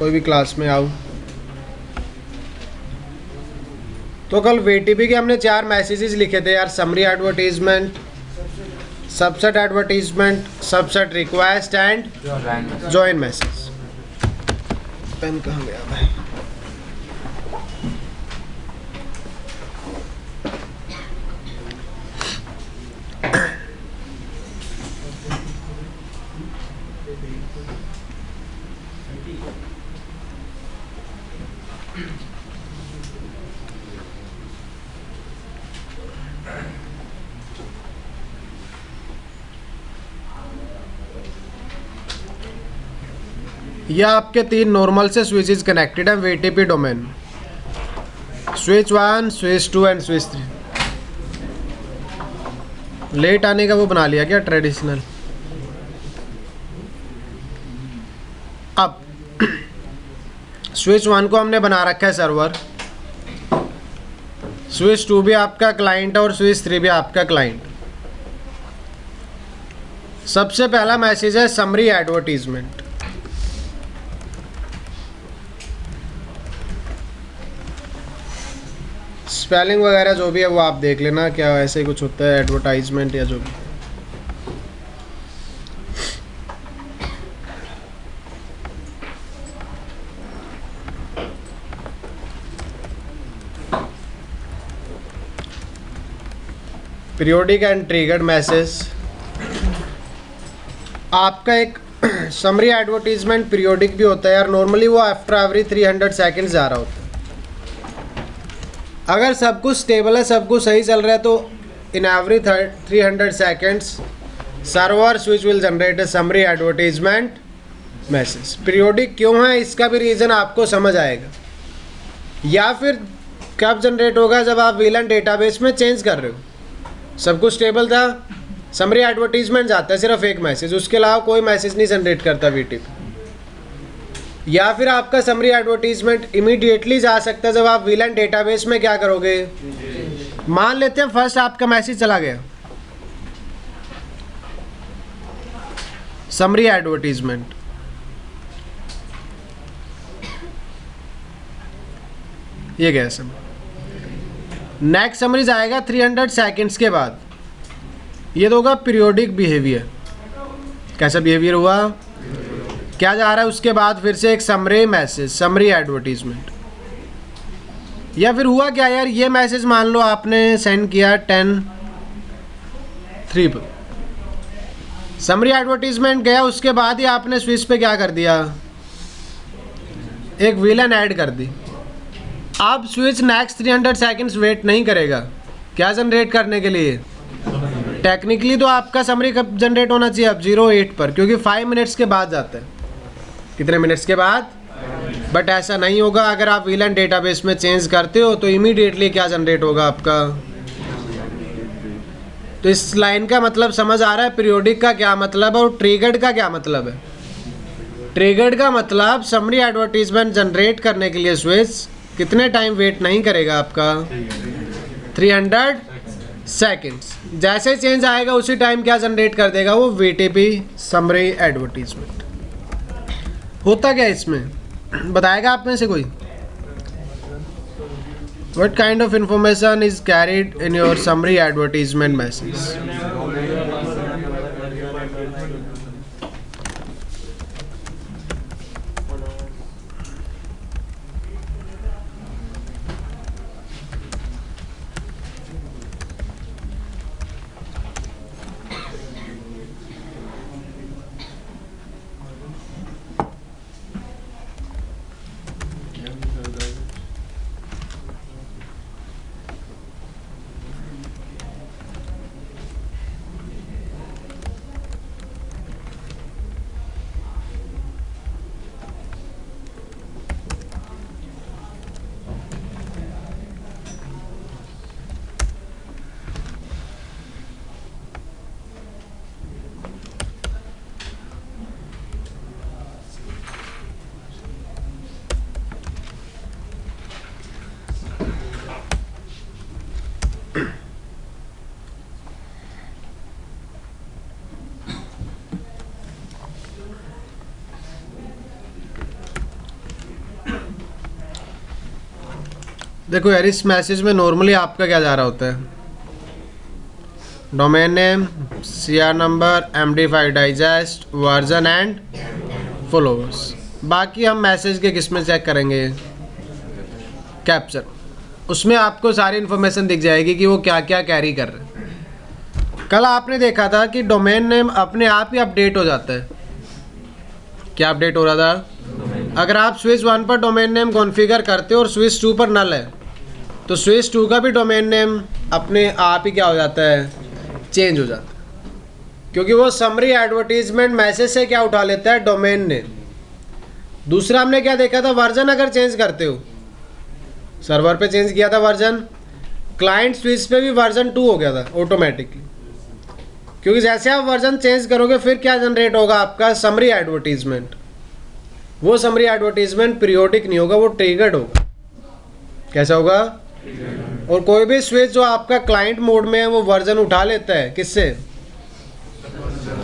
कोई भी क्लास में आओ। तो कल VTP के हमने 4 मैसेजेस लिखे थे यार, summary advertisement, subset advertisement, subset request and join message. Pen कहाँ गया भाई? यह आपके 3 नॉर्मल से स्विचेस कनेक्टेड है VTP domain, switch 1, switch 2 and switch 3। Late आने का वो बना लिया क्या ट्रेडिशनल? अब स्विच 1 को हमने बना रखा है सर्वर, स्विच 2 भी आपका क्लाइंट है और स्विच 3 भी आपका क्लाइंट। सबसे पहला मैसेज है समरी एडवर्टीजमेंट। स्पेलिंग वगैरह जो भी है वो आप देख लेना, क्या ऐसे ही कुछ होता है एडवर्टाइजमेंट या जो भी। Periodic and triggered message. आपका एक समरी एडवर्टीजमेंट पीरियोडिक भी होता है यार, नॉर्मली वो आफ्टर एवरी 300 सेकेंड्स जा रहा होता है। अगर सब कुछ स्टेबल है, सब कुछ सही चल रहा है, तो in every 300 seconds server switch will generate a summary advertisement message. Periodic क्यों है इसका भी रीज़न आपको समझ आएगा। या फिर कब जनरेट होगा, जब आप VLAN डेटाबेस में चेंज कर रहे हो, सब कुछ स्टेबल था, समरी एडवर्टीजमेंट जाता है सिर्फ एक मैसेज, उसके अलावा कोई मैसेज नहीं जनरेट करता VTP। या फिर आपका समरी एडवर्टीजमेंट इमीडिएटली जा सकता है जब आप VLAN डेटाबेस में क्या करोगे। मान लेते हैं फर्स्ट आपका मैसेज चला गया, समरी एडवर्टीजमेंट, ये गया समरी। नेक्स्ट समरी जाएगा 300 सेकेंड्स के बाद, ये तो होगा पीरियोडिक बिहेवियर। कैसा बिहेवियर हुआ, क्या जा रहा है, उसके बाद फिर से एक समरी मैसेज, समरी एडवर्टीजमेंट। या फिर हुआ क्या यार, ये मैसेज मान लो आपने सेंड किया 10:03 पर, समरी एडवर्टीजमेंट गया, उसके बाद ही आपने स्विच पे क्या कर दिया, एक VLAN ऐड कर दी। अब स्विच नेक्स्ट 300 सेकेंड्स वेट नहीं करेगा क्या जनरेट करने के लिए। टेक्निकली तो आपका समरी कब जनरेट होना चाहिए, अब 08 पर, क्योंकि 5 मिनट्स के बाद जाता है। कितने मिनट्स के बाद? बट ऐसा नहीं होगा, अगर आप VLAN डेटाबेस में चेंज करते हो तो इमीडिएटली क्या जनरेट होगा आपका। तो इस लाइन का मतलब समझ आ रहा है, पीरियोडिक का क्या मतलब है और ट्रिगर्ड का क्या मतलब है। ट्रिगर्ड का मतलब समरी एडवर्टीजमेंट जनरेट करने के लिए स्विच कितने टाइम वेट नहीं करेगा आपका, 300 सेकेंड्स। जैसे चेंज आएगा उसी टाइम क्या जनरेट कर देगा वो, VTP समरी एडवर्टीजमेंट। होता क्या इसमें बताएगा आप में से कोई? What kind of information is carried in your summary advertisement message? देखो यार, इस मैसेज में नॉर्मली आपका क्या जा रहा होता है, domain name, CR number, MD5 digest, version and followers. बाकी हम मैसेज के किस में चेक करेंगे, कैप्चर, उसमें आपको सारी इन्फॉर्मेशन दिख जाएगी कि वो क्या क्या कैरी कर रहे हैं। कल आपने देखा था कि डोमेन नेम अपने आप ही अपडेट हो जाता है। क्या अपडेट हो रहा था, अगर आप स्विच 1 पर डोमेन नेम कॉन्फ़िगर करते हो और स्विच 2 पर नल है, तो स्विच 2 का भी डोमेन नेम अपने आप ही क्या हो जाता है, चेंज हो जाता है, क्योंकि वो समरी एडवर्टीजमेंट मैसेज से क्या उठा लेता है, डोमेन नेम। दूसरा हमने क्या देखा था, वर्जन अगर चेंज करते हो, सर्वर पे चेंज किया था वर्जन, क्लाइंट स्विच पे भी वर्जन 2 हो गया था ऑटोमेटिकली, क्योंकि जैसे आप वर्जन चेंज करोगे फिर क्या जनरेट होगा आपका, समरी एडवर्टीजमेंट। वो समरी एडवर्टीजमेंट पीरियोडिक नहीं होगा, वो ट्रिगर्ड होगा। कैसा होगा, और कोई भी स्विच जो आपका क्लाइंट मोड में है वो वर्जन उठा लेता है, किससे,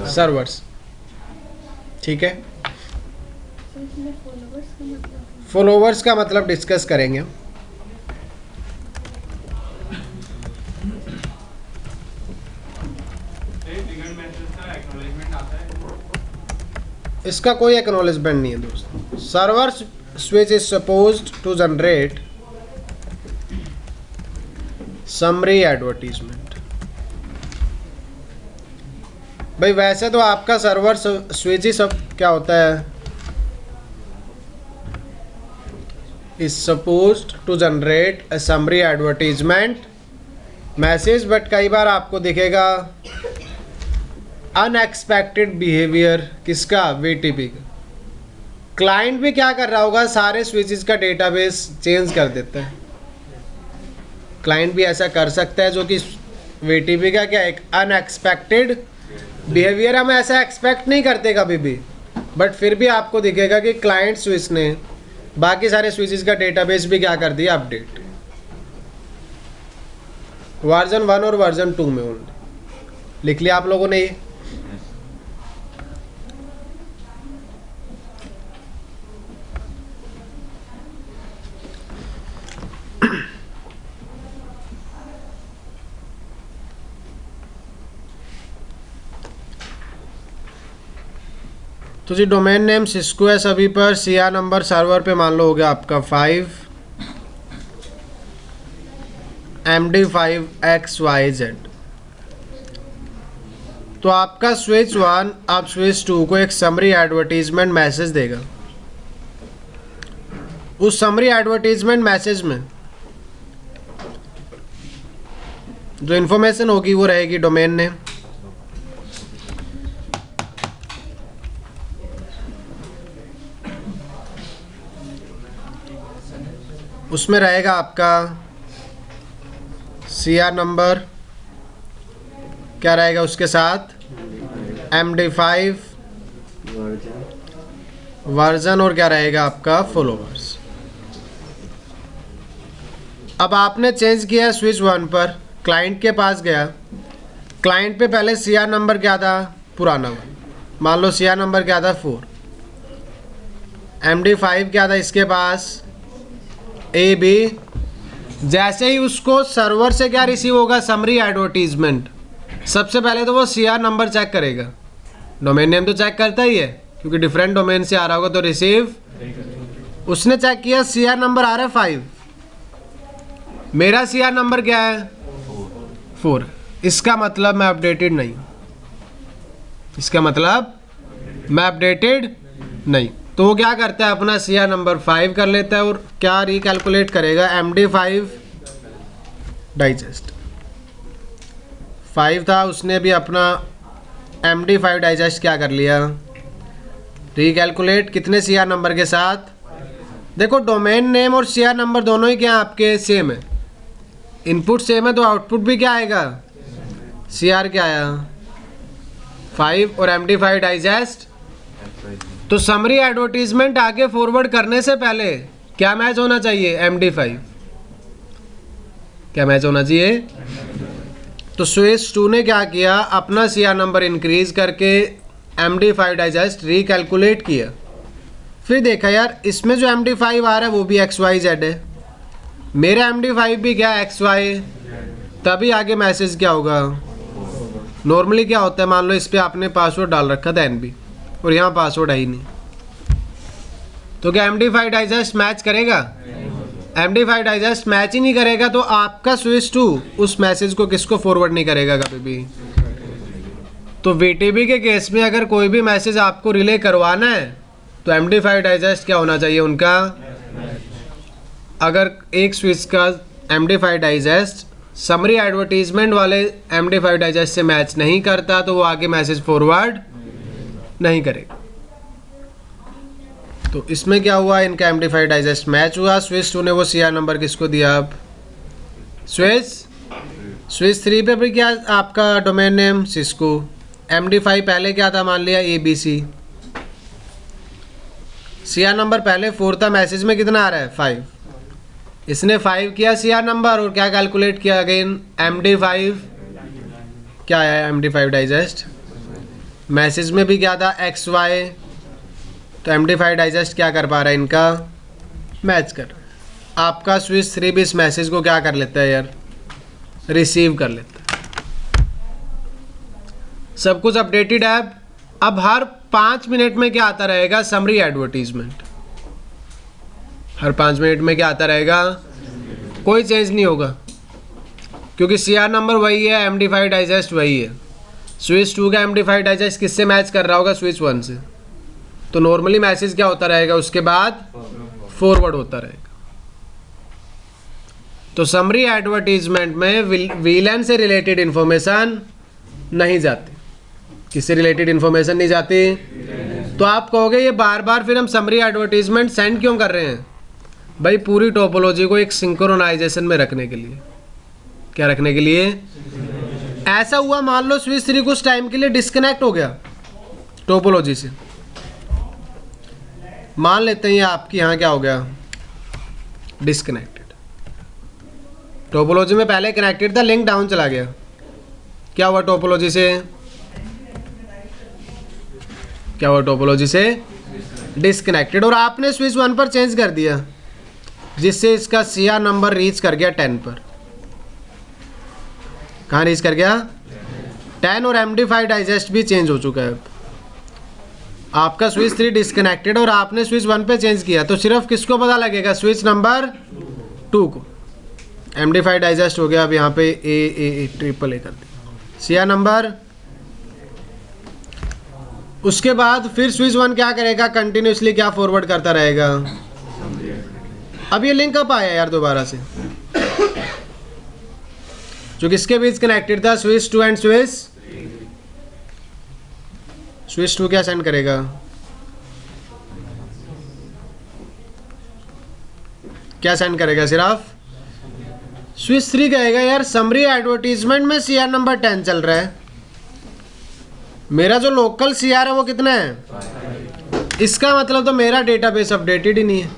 सर्वर्स। ठीक है, फॉलोवर्स का मतलब डिस्कस करेंगे। इसका कोई एक्नॉलेजमेंट नहीं है दोस्तों। Server switch is supposed to generate summary advertisement. भाई वैसे तो आपका सर्वर स्विच ही सब क्या होता है, is supposed to generate a summary advertisement message, but कई बार आपको दिखेगा अनएक्सपेक्टेड बिहेवियर, किसका, VTP का। क्लाइंट भी क्या कर रहा होगा, सारे स्विचेस का डेटाबेस चेंज कर देता है। क्लाइंट भी ऐसा कर सकता है, जो कि VTP का क्या, एक अनएक्सपेक्टेड बिहेवियर। हम ऐसा एक्सपेक्ट नहीं करते कभी भी, बट फिर भी आपको दिखेगा कि क्लाइंट स्विच ने बाकी सारे स्विचेस का डेटाबेस भी क्या कर दिया, अपडेट, वर्जन 1 और वर्जन 2 में ओनली। लिख लिया आप लोगों ने ये। तो जी डोमेन नेम सिस्को है सभी पर, सीआर नंबर सर्वर पे मान लो हो गया आपका 5, MD5 XYZ। तो आपका स्विच 1 अब स्विच 2 को एक समरी एडवर्टीजमेंट मैसेज देगा। उस समरी एडवर्टीजमेंट मैसेज में जो इन्फॉर्मेशन होगी वो रहेगी डोमेन नेम, उसमें रहेगा आपका सीआर नंबर, क्या रहेगा उसके साथ, MD5 वर्जन, और क्या रहेगा आपका, फॉलोवर्स। अब आपने चेंज किया स्विच 1 पर, क्लाइंट के पास गया, क्लाइंट पे पहले सीआर नंबर क्या था, पुराना वाला, मान लो सीआर नंबर क्या था 4, MD5 क्या था इसके पास, AB। जैसे ही उसको सर्वर से क्या रिसीव होगा, समरी एडवर्टीजमेंट, सबसे पहले तो वो सीआर नंबर चेक करेगा। डोमेन नेम तो चेक करता ही है, क्योंकि डिफरेंट डोमेन से आ रहा होगा, तो रिसीव, उसने चेक किया सीआर नंबर आ रहा है 5, मेरा सीआर नंबर क्या है, 4, इसका मतलब मैं अपडेटेड नहीं, इसका मतलब मैं अपडेटेड नहीं। तो वो क्या करता है, अपना सीआर नंबर 5 कर लेता है, और क्या रिकैलकुलेट करेगा, MD5 डाइजेस्ट 5 था, उसने भी अपना MD5 डाइजेस्ट क्या कर लिया, रिकैलकुलेट, कितने सीआर नंबर के साथ। देखो डोमेन नेम और सीआर नंबर दोनों ही क्या आपके सेम है, इनपुट सेम है, तो आउटपुट भी क्या आएगा, सीआर क्या आया, 5 और MD5 डाइजेस्ट। तो समरी एडवर्टीजमेंट आगे फॉरवर्ड करने से पहले क्या मैच होना चाहिए, MD5, क्या मैच होना चाहिए। तो स्विच 2 ने क्या किया, अपना सीआर नंबर इंक्रीज करके MD5 डाइजेस्ट रिकैलकुलेट किया, फिर देखा यार इसमें जो MD5 आ रहा है वो भी XYZ है, मेरा MD5 भी गया XY, तभी आगे मैसेज क्या होगा। नॉर्मली क्या होता है, मान लो इस पे आपने पासवर्ड डाल रखा था NB और यहाँ पासवर्ड है ही नहीं, तो क्या MD5 डाइजेस्ट मैच करेगा? MD5 डाइजेस्ट मैच ही नहीं करेगा, तो आपका स्विच 2 उस मैसेज को किसको फॉरवर्ड नहीं करेगा कभी भी। तो VTB के केस में अगर कोई भी मैसेज आपको रिले करवाना है तो MD5 डाइजेस्ट क्या होना चाहिए उनका। अगर एक स्विच का MD5 डाइजेस्ट समरी एडवर्टीजमेंट वाले MD5 डाइजेस्ट से मैच नहीं करता तो वो आगे मैसेज फॉरवर्ड नहीं करेगा। तो इसमें क्या हुआ, इनका MD5 डाइजेस्ट मैच हुआ, स्विच 2 ने वो CR नंबर किसको दिया। अब स्विच 3 पे भी क्या आपका डोमेन नेम सिस्को, MD5 पहले क्या था, मान लिया ABC, CR नंबर पहले 4 था, मैसेज में कितना आ रहा है 5, इसने 5 किया CR नंबर और क्या कैलकुलेट किया अगेन MD5, क्या है MD5 डाइजेस्ट, मैसेज में भी क्या था XY, तो MD5 डाइजेस्ट क्या कर पा रहा है इनका, मैच कर। आपका स्विच 3 भी इस मैसेज को क्या कर लेता है यार, रिसीव कर लेता है। सब कुछ अपडेटेड है। अब हर 5 मिनट में क्या आता रहेगा, समरी एडवर्टीजमेंट। हर 5 मिनट में क्या आता रहेगा, कोई चेंज नहीं होगा क्योंकि CR नंबर वही है, MD5 डाइजेस्ट वही है। स्विच 2 का MD5 डाइजेस्ट किससे मैच कर रहा होगा, स्विच 1 से, तो नॉर्मली मैसेज क्या होता रहेगा, उसके बाद फॉरवर्ड होता रहेगा। तो समरी एडवर्टीजमेंट में VLAN से रिलेटेड इंफॉर्मेशन नहीं जाती। किससे रिलेटेड इंफॉर्मेशन नहीं जाती? तो आप कहोगे ये बार बार फिर हम समरी एडवर्टीजमेंट सेंड क्यों कर रहे हैं? भाई पूरी टोपोलॉजी को एक सिंक्रोनाइजेशन में रखने के लिए। क्या रखने के लिए? ऐसा हुआ मान लो स्विच 3 कुछ टाइम के लिए डिस्कनेक्ट हो गया टोपोलॉजी से, मान लेते हैं ये आपकी यहाँ क्या हो गया, डिस्कनेक्टेड। टोपोलॉजी में पहले कनेक्टेड था, लिंक डाउन चला गया, क्या हुआ टोपोलॉजी से, क्या हुआ टोपोलॉजी से, डिस्कनेक्टेड। और आपने स्विच 1 पर चेंज कर दिया जिससे इसका CR नंबर रीच कर गया 10 पर। कहाँ रीच कर गया, 10, और MD5 डाइजेस्ट भी चेंज हो चुका है। अब आपका स्विच 3 डिस्कनेक्टेड और आपने स्विच 1 पे चेंज किया, तो सिर्फ किसको पता लगेगा, स्विच नंबर 2 को। MD5 डाइजेस्ट हो गया, अब यहाँ पे A कर दिया CR नंबर। उसके बाद फिर स्विच 1 क्या करेगा, कंटिन्यूसली क्या फॉरवर्ड करता रहेगा। अब ये लिंक कब आया यार दोबारा से, जो किसके बीच कनेक्टेड था, स्विच 2 एंड स्विच 2 क्या सेंड करेगा, क्या सेंड करेगा, सिर्फ स्विच 3 कहेगा यार समरी एडवर्टीजमेंट में CR नंबर 10 चल रहा है, मेरा जो लोकल CR है वो कितना है। इसका मतलब तो मेरा डेटाबेस अपडेटेड ही नहीं है।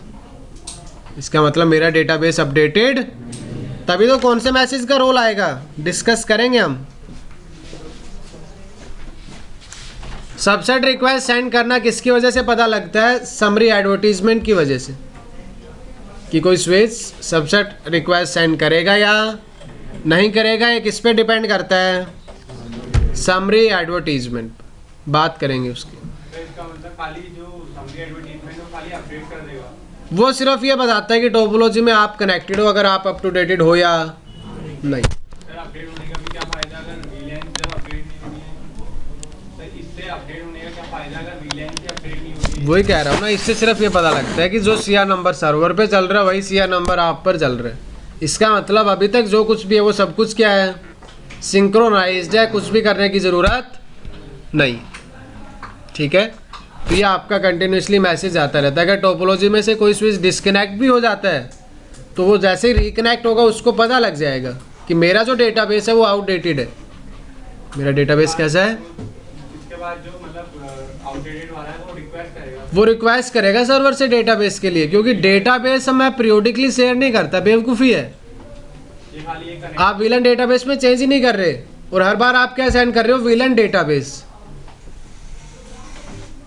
इसका मतलब मेरा डेटाबेस अपडेटेड, तभी तो कौन से मैसेज का रोल आएगा डिस्कस करेंगे हम। सबसेट रिक्वेस्ट सेंड करना किसकी वजह से पता लगता है, समरी एडवर्टीजमेंट की वजह से, कि कोई स्विच सबसेट रिक्वेस्ट सेंड करेगा या नहीं करेगा, ये किस पे डिपेंड करता है, समरी एडवर्टीजमेंट। बात करेंगे उसकी। इसका मतलब खाली जो समरी एडवर्टाइजमेंट है वो खाली अपडेट कर देगा, वो सिर्फ ये बताता है कि टोपोलॉजी में आप कनेक्टेड हो, अगर आप अप टू डेटेड हो या नहीं। सर अपडेट होने का भी क्या फायदा अगर VLAN जब अपडेट नहीं होनी है, सर इससे अपडेट होने का क्या फायदा अगर VLAN से अपडेट नहीं होती है। वही कह रहा हूँ ना, इससे सिर्फ ये पता लगता है कि जो CR नंबर सर्वर पे चल रहा है वही CR नंबर आप पर चल रहा है। इसका मतलब अभी तक जो कुछ भी है वो सब कुछ क्या है, सिंक्रोनाइज्ड है, कुछ भी करने की ज़रूरत नहीं। ठीक है, तो ये आपका कंटिन्यूसली मैसेज आता रहता है। अगर टोपोलॉजी में से कोई स्विच डिस्कनेक्ट भी हो जाता है तो वो जैसे ही रिकनेक्ट होगा उसको पता लग जाएगा कि मेरा जो डेटाबेस है वो आउटडेटेड है। मेरा डेटाबेस कैसा है, इसके बाद जो मतलब आउटडेटेड वाला है वो रिक्वेस्ट करेगा, वो रिक्वेस्ट करेगा सर्वर से डेटाबेस के लिए, क्योंकि डेटाबेस मैं पीरियोडिकली शेयर नहीं करता, बेवकूफ़ी है। ये खाली ये कनेक्ट आप VLAN डेटाबेस में चेंज ही नहीं कर रहे और हर बार आप क्या सेंड कर रहे हो, VLAN डेटाबेस।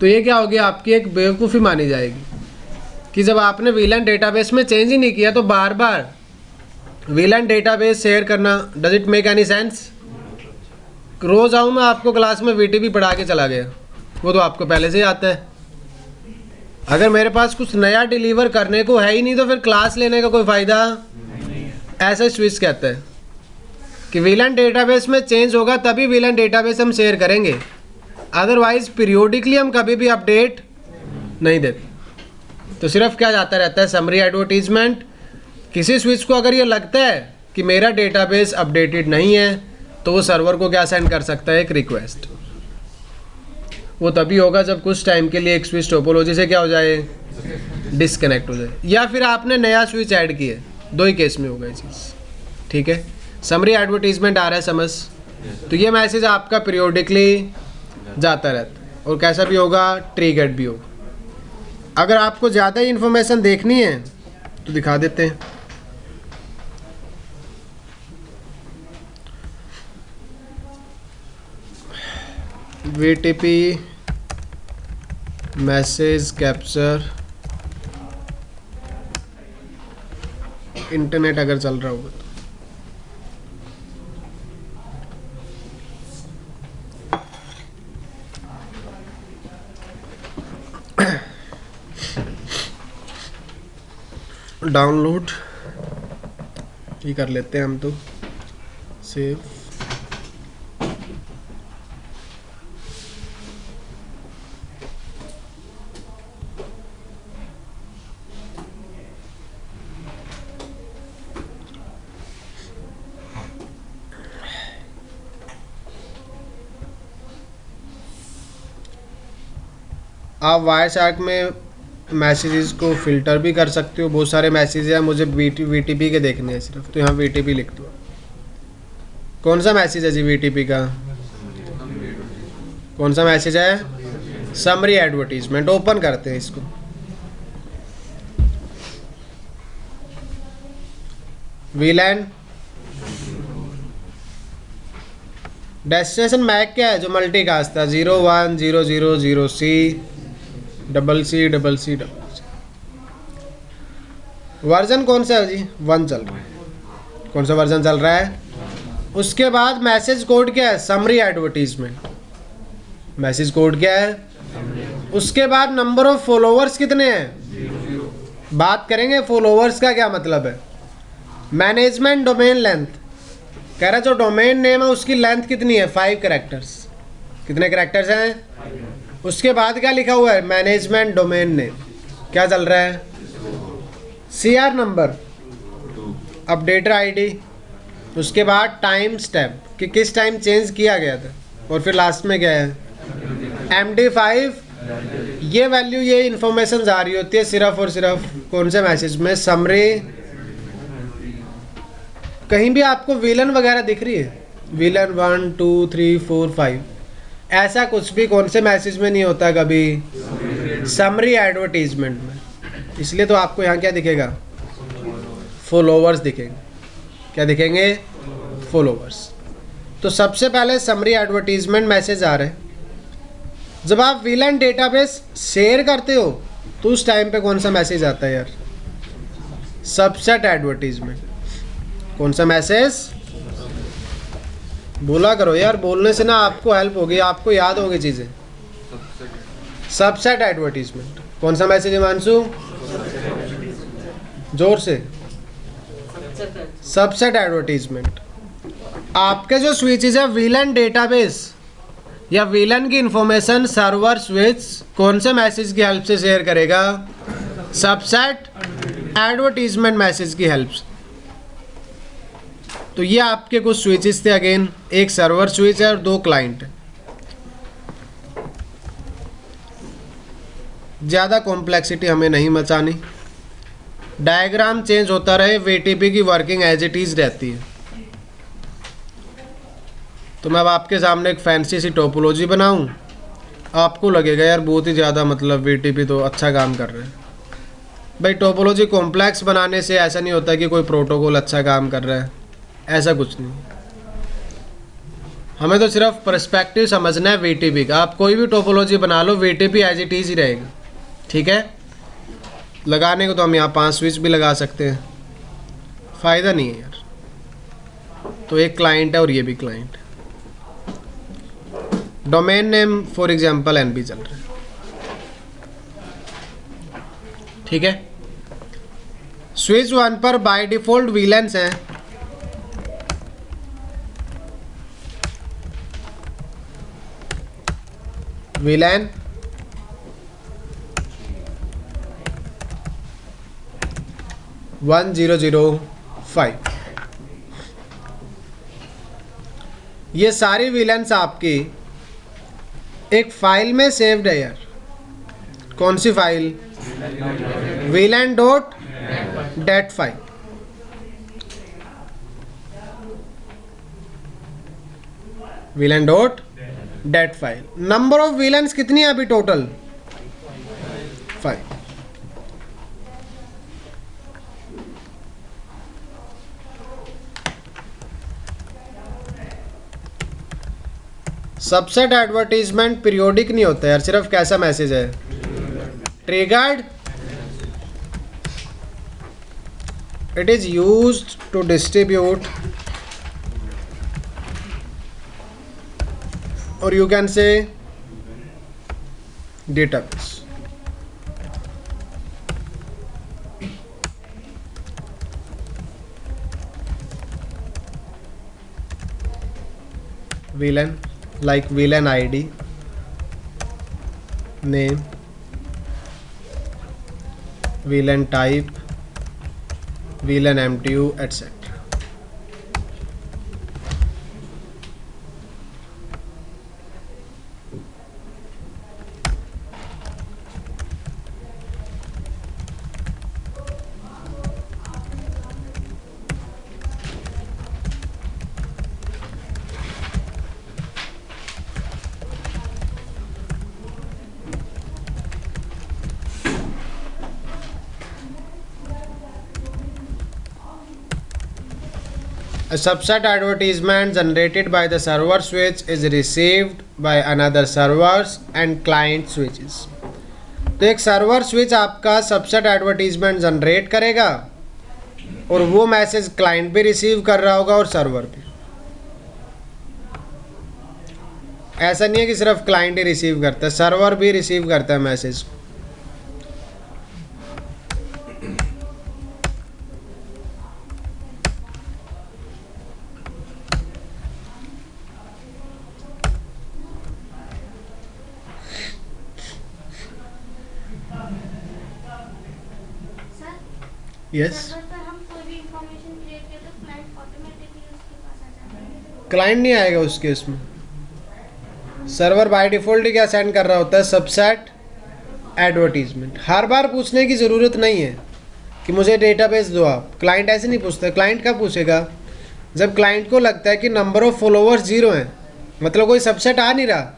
तो ये क्या होगी, आपकी एक बेवकूफ़ी मानी जाएगी कि जब आपने VLAN डेटाबेस में चेंज ही नहीं किया तो बार बार वीलन डेटाबेस शेयर करना, does it make any sense? रोज़ आऊँ मैं आपको क्लास में वीटीपी पढ़ा के चला गया, वो तो आपको पहले से ही आता है। अगर मेरे पास कुछ नया डिलीवर करने को है ही नहीं तो फिर क्लास लेने का कोई फ़ायदा। ऐसा स्विच कहता है कि वीलन डेटाबेस में चेंज होगा तभी वीलन डेटाबेस हम शेयर करेंगे, अदरवाइज पीरियोडिकली हम कभी भी अपडेट नहीं देते। तो सिर्फ क्या जाता रहता है, समरी एडवर्टीजमेंट। किसी स्विच को अगर ये लगता है कि मेरा डेटाबेस अपडेटेड नहीं है तो वो सर्वर को क्या सेंड कर सकता है, एक रिक्वेस्ट। वो तभी होगा जब कुछ टाइम के लिए एक स्विच टोपोलॉजी से क्या हो जाए, डिस्कनेक्ट हो जाए, या फिर आपने नया स्विच ऐड किया। दो ही केस में होगा ये चीज़, ठीक है। समरी एडवर्टीजमेंट आ रहा है समझ? तो ये मैसेज आपका पीरियोडिकली जाता रहता है और कैसा भी होगा, ट्रिगर्ड भी होगा। अगर आपको ज़्यादा ही इन्फॉर्मेशन देखनी है तो दिखा देते हैं। VTP मैसेज कैप्चर, इंटरनेट अगर चल रहा होगा तो डाउनलोड ही कर लेते हैं हम तो, सेव। आप वायरशार्क में मैसेजेस को फ़िल्टर भी कर सकते हो। बहुत सारे मैसेज हैं, मुझे VTP के देखने हैं सिर्फ, तो यहाँ VTP लिख दो। कौन सा मैसेज है जी VTP का? कौन सा मैसेज है? Summary advertisement. ओपन करते हैं इसको। वीलैन डेस्टिनेशन मैक क्या है जो मल्टीकास्ट था, 01000C CC CC। वर्जन कौन सा है जी? 1 चल रहा है। कौन सा वर्जन चल रहा है? उसके बाद मैसेज कोड क्या है? Summary advertisement. मैसेज कोड क्या है? उसके बाद नंबर ऑफ फॉलोवर्स कितने हैं? बात करेंगे फॉलोवर्स का क्या मतलब है। मैनेजमेंट डोमेन लेंथ कह रहा है, जो डोमेन नेम है उसकी लेंथ कितनी है? 5 कैरेक्टर्स। कितने कैरेक्टर्स हैं? उसके बाद क्या लिखा हुआ है? Management domain name. क्या चल रहा है? CR नंबर, अपडेटर आईडी, उसके बाद टाइम स्टेप कि किस टाइम चेंज किया गया था, और फिर लास्ट में क्या है? MD5। ये वैल्यू, ये इंफॉर्मेशन जा रही होती है सिर्फ और सिर्फ कौन से मैसेज में? समरी। कहीं भी आपको विलन वगैरह दिख रही है, विलन 1 2 3 4 5, ऐसा कुछ भी कौन से मैसेज में नहीं होता कभी? समरी एडवर्टीजमेंट में। इसलिए तो आपको यहाँ क्या दिखेगा? फॉलोवर्स दिखेंगे। क्या दिखेंगे? फॉलोवर्स। तो सबसे पहले समरी एडवर्टीजमेंट मैसेज आ रहे हैं। जब आप विलन डेटाबेस शेयर करते हो तो उस टाइम पे कौन सा मैसेज आता है यार? Subset advertisement. कौन सा मैसेज? बोला करो यार, बोलने से ना आपको हेल्प होगी, आपको याद होगी चीज़ें। Subset advertisement. कौन सा मैसेज है मानसू? जोर से। Subset advertisement. आपके जो स्विचेज है विलन डेटाबेस या विलन की इंफॉर्मेशन सर्वर स्विच कौन से मैसेज की हेल्प से शेयर करेगा? सबसेट एडवर्टीजमेंट मैसेज की हेल्प से। तो ये आपके कुछ स्विचेस थे। अगेन एक सर्वर स्विच है और 2 क्लाइंट है। ज़्यादा कॉम्प्लेक्सिटी हमें नहीं मचानी, डायग्राम चेंज होता रहे, VTP की वर्किंग एज इट इज़ रहती है। तो मैं अब आपके सामने एक फैंसी सी टोपोलॉजी बनाऊं, आपको लगेगा यार बहुत ही ज़्यादा मतलब VTP तो अच्छा काम कर रहा है। भाई टोपोलॉजी कॉम्प्लेक्स बनाने से ऐसा नहीं होता कि कोई प्रोटोकॉल अच्छा काम कर रहा है, ऐसा कुछ नहीं। हमें तो सिर्फ पर्सपेक्टिव समझना है VTP का। आप कोई भी टोपोलॉजी बना लो, VTP एज इट इज़ ही रहेगा, ठीक है। लगाने को तो हम यहाँ 5 स्विच भी लगा सकते हैं, फ़ायदा नहीं है यार। तो एक क्लाइंट है और ये भी client. Domain name for example N चल रहा है, ठीक है। स्विच 1 पर बाय डिफॉल्ट वीलेंस है, वीलन 1005। ये सारी वीलेंस आपकी एक फाइल में सेव्ड है यार। कौन सी file? VLAN dot dat file. VLAN dot dat file. Number of VLANs कितनी है अभी टोटल? 5। सबसेट एडवर्टीजमेंट पीरियोडिक नहीं होता यार, सिर्फ कैसा मैसेज है? Triggered. It is used to distribute, और you can say database. VLAN like VLAN ID, name, VLAN type, VLAN MTU, etc. A subset advertisement generated by the server switch is received by another servers and client switches. तो एक server switch आपका subset advertisement generate करेगा और वो message client भी receive कर रहा होगा और सर्वर भी। ऐसा नहीं है कि सिर्फ क्लाइंट ही रिसीव करता है, सर्वर भी रिसीव करता है मैसेज। यस, क्लाइंट नहीं आएगा उसके इसमें। सर्वर बाय डिफॉल्ट क्या सेंड कर रहा होता है? Subset advertisement. हर बार पूछने की ज़रूरत नहीं है कि मुझे डेटाबेस दो आप। क्लाइंट ऐसे नहीं पूछता। क्लाइंट कब पूछेगा? जब क्लाइंट को लगता है कि नंबर ऑफ़ फॉलोअर्स 0 हैं, मतलब कोई सबसेट आ नहीं रहा,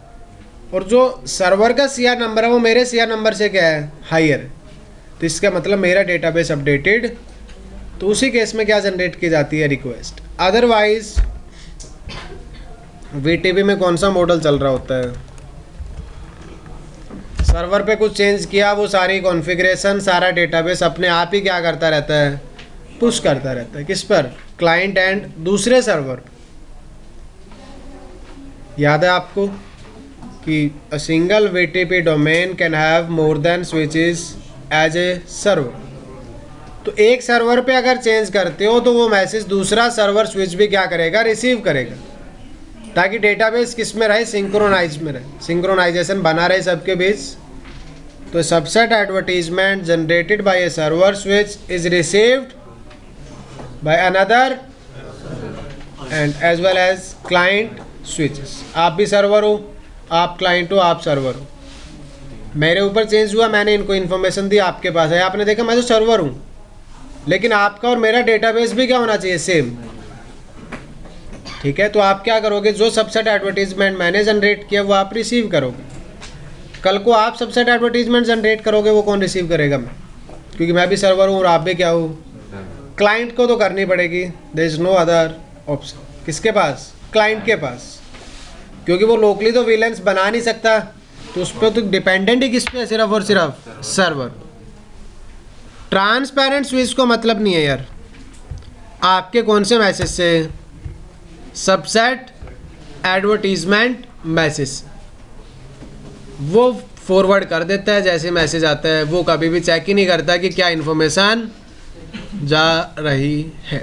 और जो सर्वर का CR नंबर है वो मेरे CR नंबर से क्या है? हायर है। तो इसका मतलब मेरा डेटाबेस अपडेटेड। तो उसी केस में क्या जनरेट की जाती है? रिक्वेस्ट। अदरवाइज VTP में कौन सा मॉडल चल रहा होता है? सर्वर पे कुछ चेंज किया, वो सारी कॉन्फ़िगरेशन, सारा डेटाबेस अपने आप ही क्या करता रहता है? पुश करता रहता है। किस पर? क्लाइंट एंड दूसरे सर्वर। याद है आपको कि a single VTP domain can have more than switches as a server. तो एक सर्वर पे अगर चेंज करते हो तो वो मैसेज दूसरा सर्वर स्विच भी क्या करेगा? रिसीव करेगा, ताकि डेटाबेस किस में रहे? सिंक्रोनाइज में रहे, सिंक्रोनाइजेशन बना रहे सबके बीच। तो subset advertisement generated by a server switch is received by another and as well as client switches. आप भी सर्वर हो, आप क्लाइंट हो, आप सर्वर हो। मेरे ऊपर चेंज हुआ, मैंने इनको इन्फॉर्मेशन दी, आपके पास है, आपने देखा मैं तो सर्वर हूँ, लेकिन आपका और मेरा डेटाबेस भी क्या होना चाहिए? सेम। ठीक है, तो आप क्या करोगे? जो सबसेट एडवर्टीजमेंट मैंने जनरेट किया वो आप रिसीव करोगे। कल को आप सबसेट एडवर्टीजमेंट जनरेट करोगे, वो कौन रिसीव करेगा? मैं, क्योंकि मैं भी सर्वर हूँ और आप भी क्या हो? क्लाइंट को तो करनी पड़ेगी। There is no other option. किसके पास? क्लाइंट के पास, क्योंकि वो लोकली तो विलेंस बना नहीं सकता, तो उस पर तो डिपेंडेंट ही किस पे है? सिर्फ और सिर्फ सर्वर। ट्रांसपेरेंट स्विच को मतलब नहीं है यार आपके कौन से मैसेज से सबसेट एडवर्टीजमेंट मैसेज, वो फॉरवर्ड कर देता है जैसे मैसेज आता है, वो कभी भी चेक ही नहीं करता कि क्या इन्फॉर्मेशन जा रही है।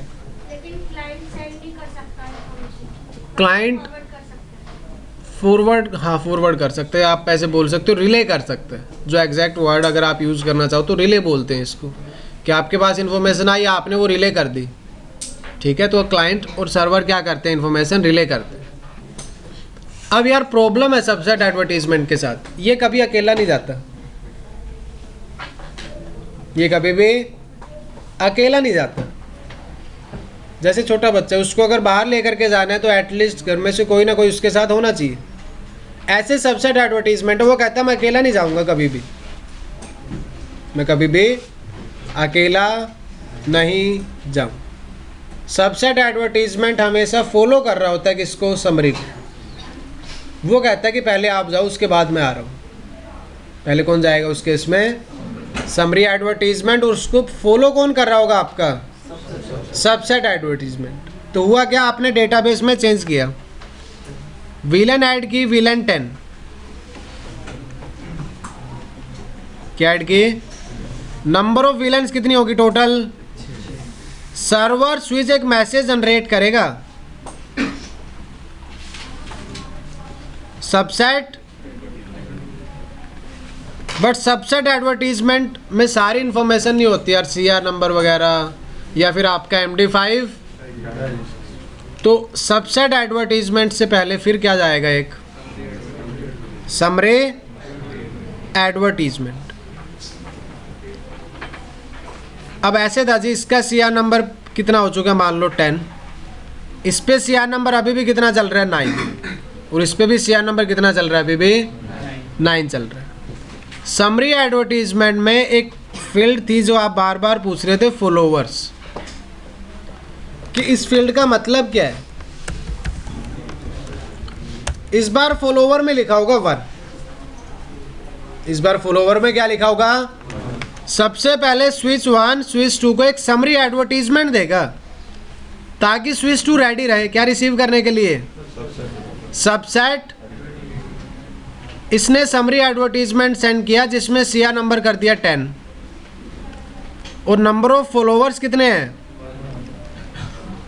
लेकिन क्लाइंट सेंड नहीं कर सकता इन्फॉर्मेशन, क्लाइंट फॉरवर्ड कर सकता है। फॉरवर्ड, हाँ फॉरवर्ड कर सकते हैं, आप ऐसे बोल सकते हो, रिले कर सकते हैं। जो एग्जैक्ट वर्ड अगर आप यूज़ करना चाहो तो रिले बोलते हैं इसको, कि आपके पास इन्फॉर्मेशन आई, आपने वो रिले कर दी, ठीक है। तो क्लाइंट और सर्वर क्या करते हैं, इन्फॉर्मेशन रिले करते हैं। अब यार प्रॉब्लम है सबसेट एडवर्टीजमेंट के साथ, ये कभी अकेला नहीं जाता, ये कभी भी अकेला नहीं जाता। जैसे छोटा बच्चा, उसको अगर बाहर लेकर के जाना है तो एटलीस्ट घर में से कोई ना कोई उसके साथ होना चाहिए। ऐसे सबसेट एडवर्टीजमेंट वो कहता है मैं अकेला नहीं जाऊंगा, कभी भी मैं कभी भी अकेला नहीं जाऊँ। सबसेट एडवर्टीजमेंट हमेशा फॉलो कर रहा होता है किसको, समरी को। वो कहता है कि पहले आप जाओ उसके बाद मैं आ रहा हूँ। पहले कौन जाएगा उस केस में, समरी एडवर्टीजमेंट, और उसको फॉलो कौन कर रहा होगा, आपका सबसेट एडवर्टीजमेंट। तो हुआ क्या, आपने डेटाबेस में चेंज किया, विलन ऐड की, विलन 10 क्या ऐड की, नंबर ऑफ विलन्स कितनी होगी टोटल। सर्वर स्विच एक मैसेज जनरेट करेगा, सबसेट, बट सबसेट एडवर्टीजमेंट में सारी इंफॉर्मेशन नहीं होती यार, CR नंबर वगैरह या फिर आपका MD5। तो सबसेट एडवर्टीजमेंट से पहले फिर क्या जाएगा, एक समरी एडवर्टीजमेंट। अब ऐसे था जी, इसका CR नंबर कितना हो चुका है, मान लो 10, इस पे CR नंबर अभी भी कितना चल रहा है, 9, और इस पे भी CR नंबर कितना चल रहा है, अभी भी 9 चल रहा है। समरी एडवर्टीजमेंट में एक फील्ड थी जो आप बार बार पूछ रहे थे, फॉलोवर्स, कि इस फील्ड का मतलब क्या है। इस बार फॉलोवर में लिखा होगा 1, इस बार फॉलोवर में क्या लिखा होगा, सबसे पहले स्विच 1 स्विच 2 को एक समरी एडवर्टीजमेंट देगा, ताकि स्विच 2 रेडी रहे, क्या रिसीव करने के लिए, सबसेट। इसने समरी एडवर्टीजमेंट सेंड किया जिसमें CR नंबर कर दिया 10, और नंबर ऑफ फॉलोवर्स कितने हैं,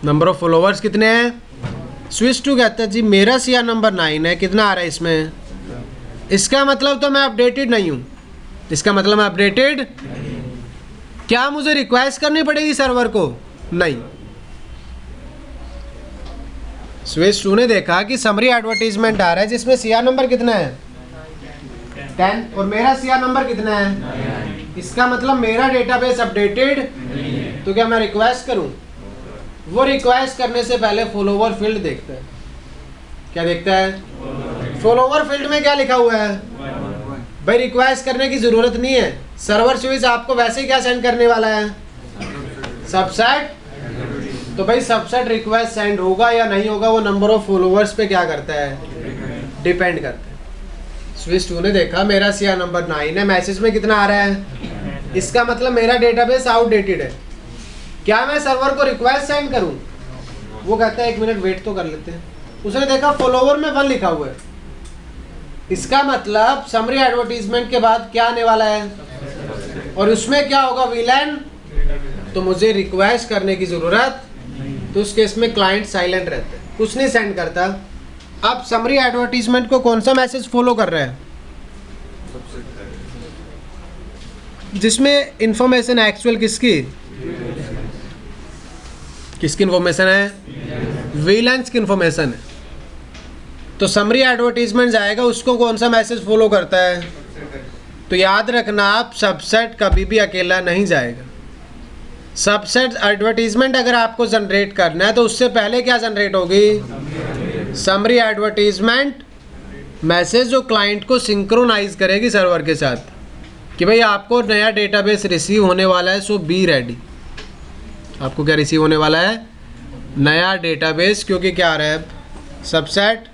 नंबर ऑफ फॉलोवर्स कितने हैं। स्विच 2 कहता है जी मेरा CR नंबर 9 है, कितना आ रहा है इसमें, इसका मतलब तो मैं अपडेटेड नहीं हूँ, इसका मतलब मैं अपडेटेड, क्या मुझे रिक्वेस्ट करनी पड़ेगी सर्वर को, नहीं। स्विच 2 ने देखा कि समरी एडवर्टीजमेंट आ रहा है जिसमें CR नंबर कितना है, 10, और मेरा CR नंबर कितना है, इसका मतलब मेरा डेटाबेस अपडेटेड, तो क्या मैं रिक्वेस्ट करूं। वो रिक्वेस्ट करने से पहले फॉलोवर फील्ड देखता है, क्या देखता है, फॉलोवर फील्ड में क्या लिखा हुआ है, भाई रिक्वेस्ट करने की जरूरत नहीं है, सर्वर स्विच आपको वैसे ही क्या सेंड करने वाला है, सबसेट। तो भाई सबसेट रिक्वेस्ट सेंड होगा या नहीं होगा, वो नंबर ऑफ फॉलोवर्स पे क्या करता है, डिपेंड करता है। स्विच 2 ने देखा मेरा CR नंबर 9 है, मैसेज में कितना आ रहा है, इसका मतलब मेरा डेटाबेस आउटडेटेड है, क्या मैं सर्वर को रिक्वेस्ट सेंड करूं। वो कहता है 1 मिनट वेट तो कर लेते हैं। उसने देखा फॉलोवर में 1 लिखा हुआ है, इसका मतलब समरी एडवर्टीजमेंट के बाद क्या आने वाला है, और उसमें क्या होगा, विलन, तो मुझे रिक्वेस्ट करने की जरूरत, तो उस केस में क्लाइंट साइलेंट रहता है, कुछ नहीं सेंड करता। अब समरी एडवर्टीजमेंट को कौन सा मैसेज फॉलो कर रहा है, जिसमें इंफॉर्मेशन एक्चुअल किसकी, किसकी इंफॉर्मेशन है, विलेंस की इंफॉर्मेशन है। तो समरी एडवर्टीजमेंट जाएगा, उसको कौन सा मैसेज फॉलो करता है, तो याद रखना आप, सबसेट कभी भी अकेला नहीं जाएगा। सबसेट एडवर्टीजमेंट अगर आपको जनरेट करना है तो उससे पहले क्या जनरेट होगी, समरी एडवर्टीजमेंट मैसेज, जो क्लाइंट को सिंक्रोनाइज करेगी सर्वर के साथ, कि भाई आपको नया डेटाबेस रिसीव होने वाला है, सो बी रेडी। आपको क्या रिसीव होने वाला है, नया डेटाबेस, क्योंकि क्या आ रहा है, सबसेट।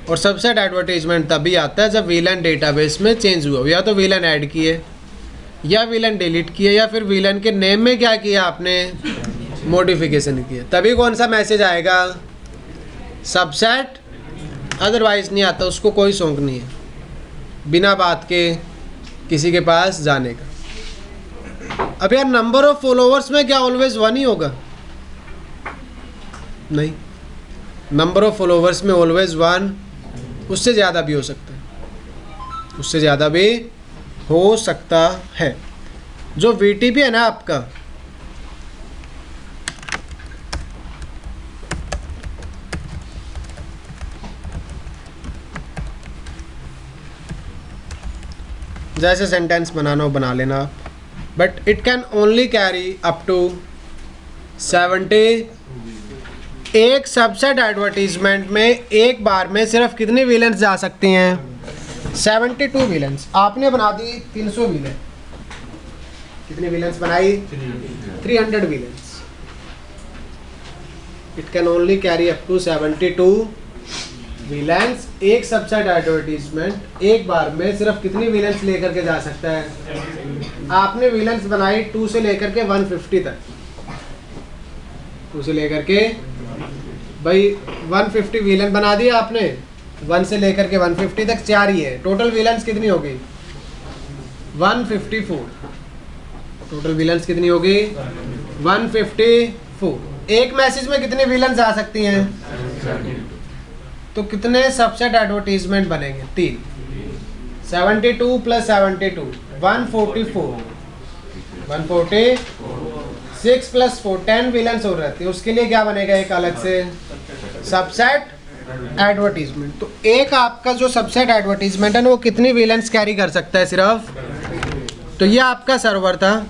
और सबसेट एडवर्टीजमेंट तभी आता है जब विलन डेटाबेस में चेंज हुआ हो, या तो विलन ऐड किए, या विलन डिलीट किए, या फिर विलन के नेम में क्या किया आपने, मॉडिफिकेशन किया, तभी कौन सा मैसेज आएगा, सबसेट, अदरवाइज नहीं आता, उसको कोई शौक नहीं है बिना बात के किसी के पास जाने का। अब यार नंबर ऑफ फॉलोवर्स में क्या ऑलवेज 1 ही होगा? नहीं, नंबर ऑफ फॉलोवर्स में ऑलवेज 1, उससे ज़्यादा भी हो सकता है, उससे ज़्यादा भी हो सकता है। जो VTP है ना आपका, जैसे सेंटेंस बनाना हो बना लेना आप, but it can only carry up to 70। एक सबसेट एडवर्टीजमेंट में एक बार में सिर्फ कितनी विलेंस जा सकती हैं? 72 विलेंस। आपने बना दी 300 विलेन, कितनी विलेंस बनाई? 300 VLANs. It can only carry up to 72 VLANs. एक सबसेट एडवर्टीजमेंट एक बार में सिर्फ कितनी विलेंस लेकर के जा सकता है? आपने विलेंस बनाई 2 से लेकर के 150 तक, 2 से लेकर के भाई 150 विलेन बना दिया आपने, 1 से लेकर के 150 तक 4 ही है। टोटल विलेंस कितनी होगी? 154। टोटल विलेंस कितनी होगी? 154। एक मैसेज में कितनी विलेंस आ सकती हैं? तो कितने सबसेट एडवर्टीजमेंट बनेंगे? 3। 72 प्लस 72 144, 146 प्लस 4 10 विलेंस हो रहती है। उसके लिए क्या बनेगा एक अलग से सबसेट एडवर्टीजमेंट। तो एक आपका जो सबसेट एडवर्टीजमेंट है ना, वो कितनी विलेंस कैरी कर सकता है सिर्फ? तो ये आपका सर्वर था।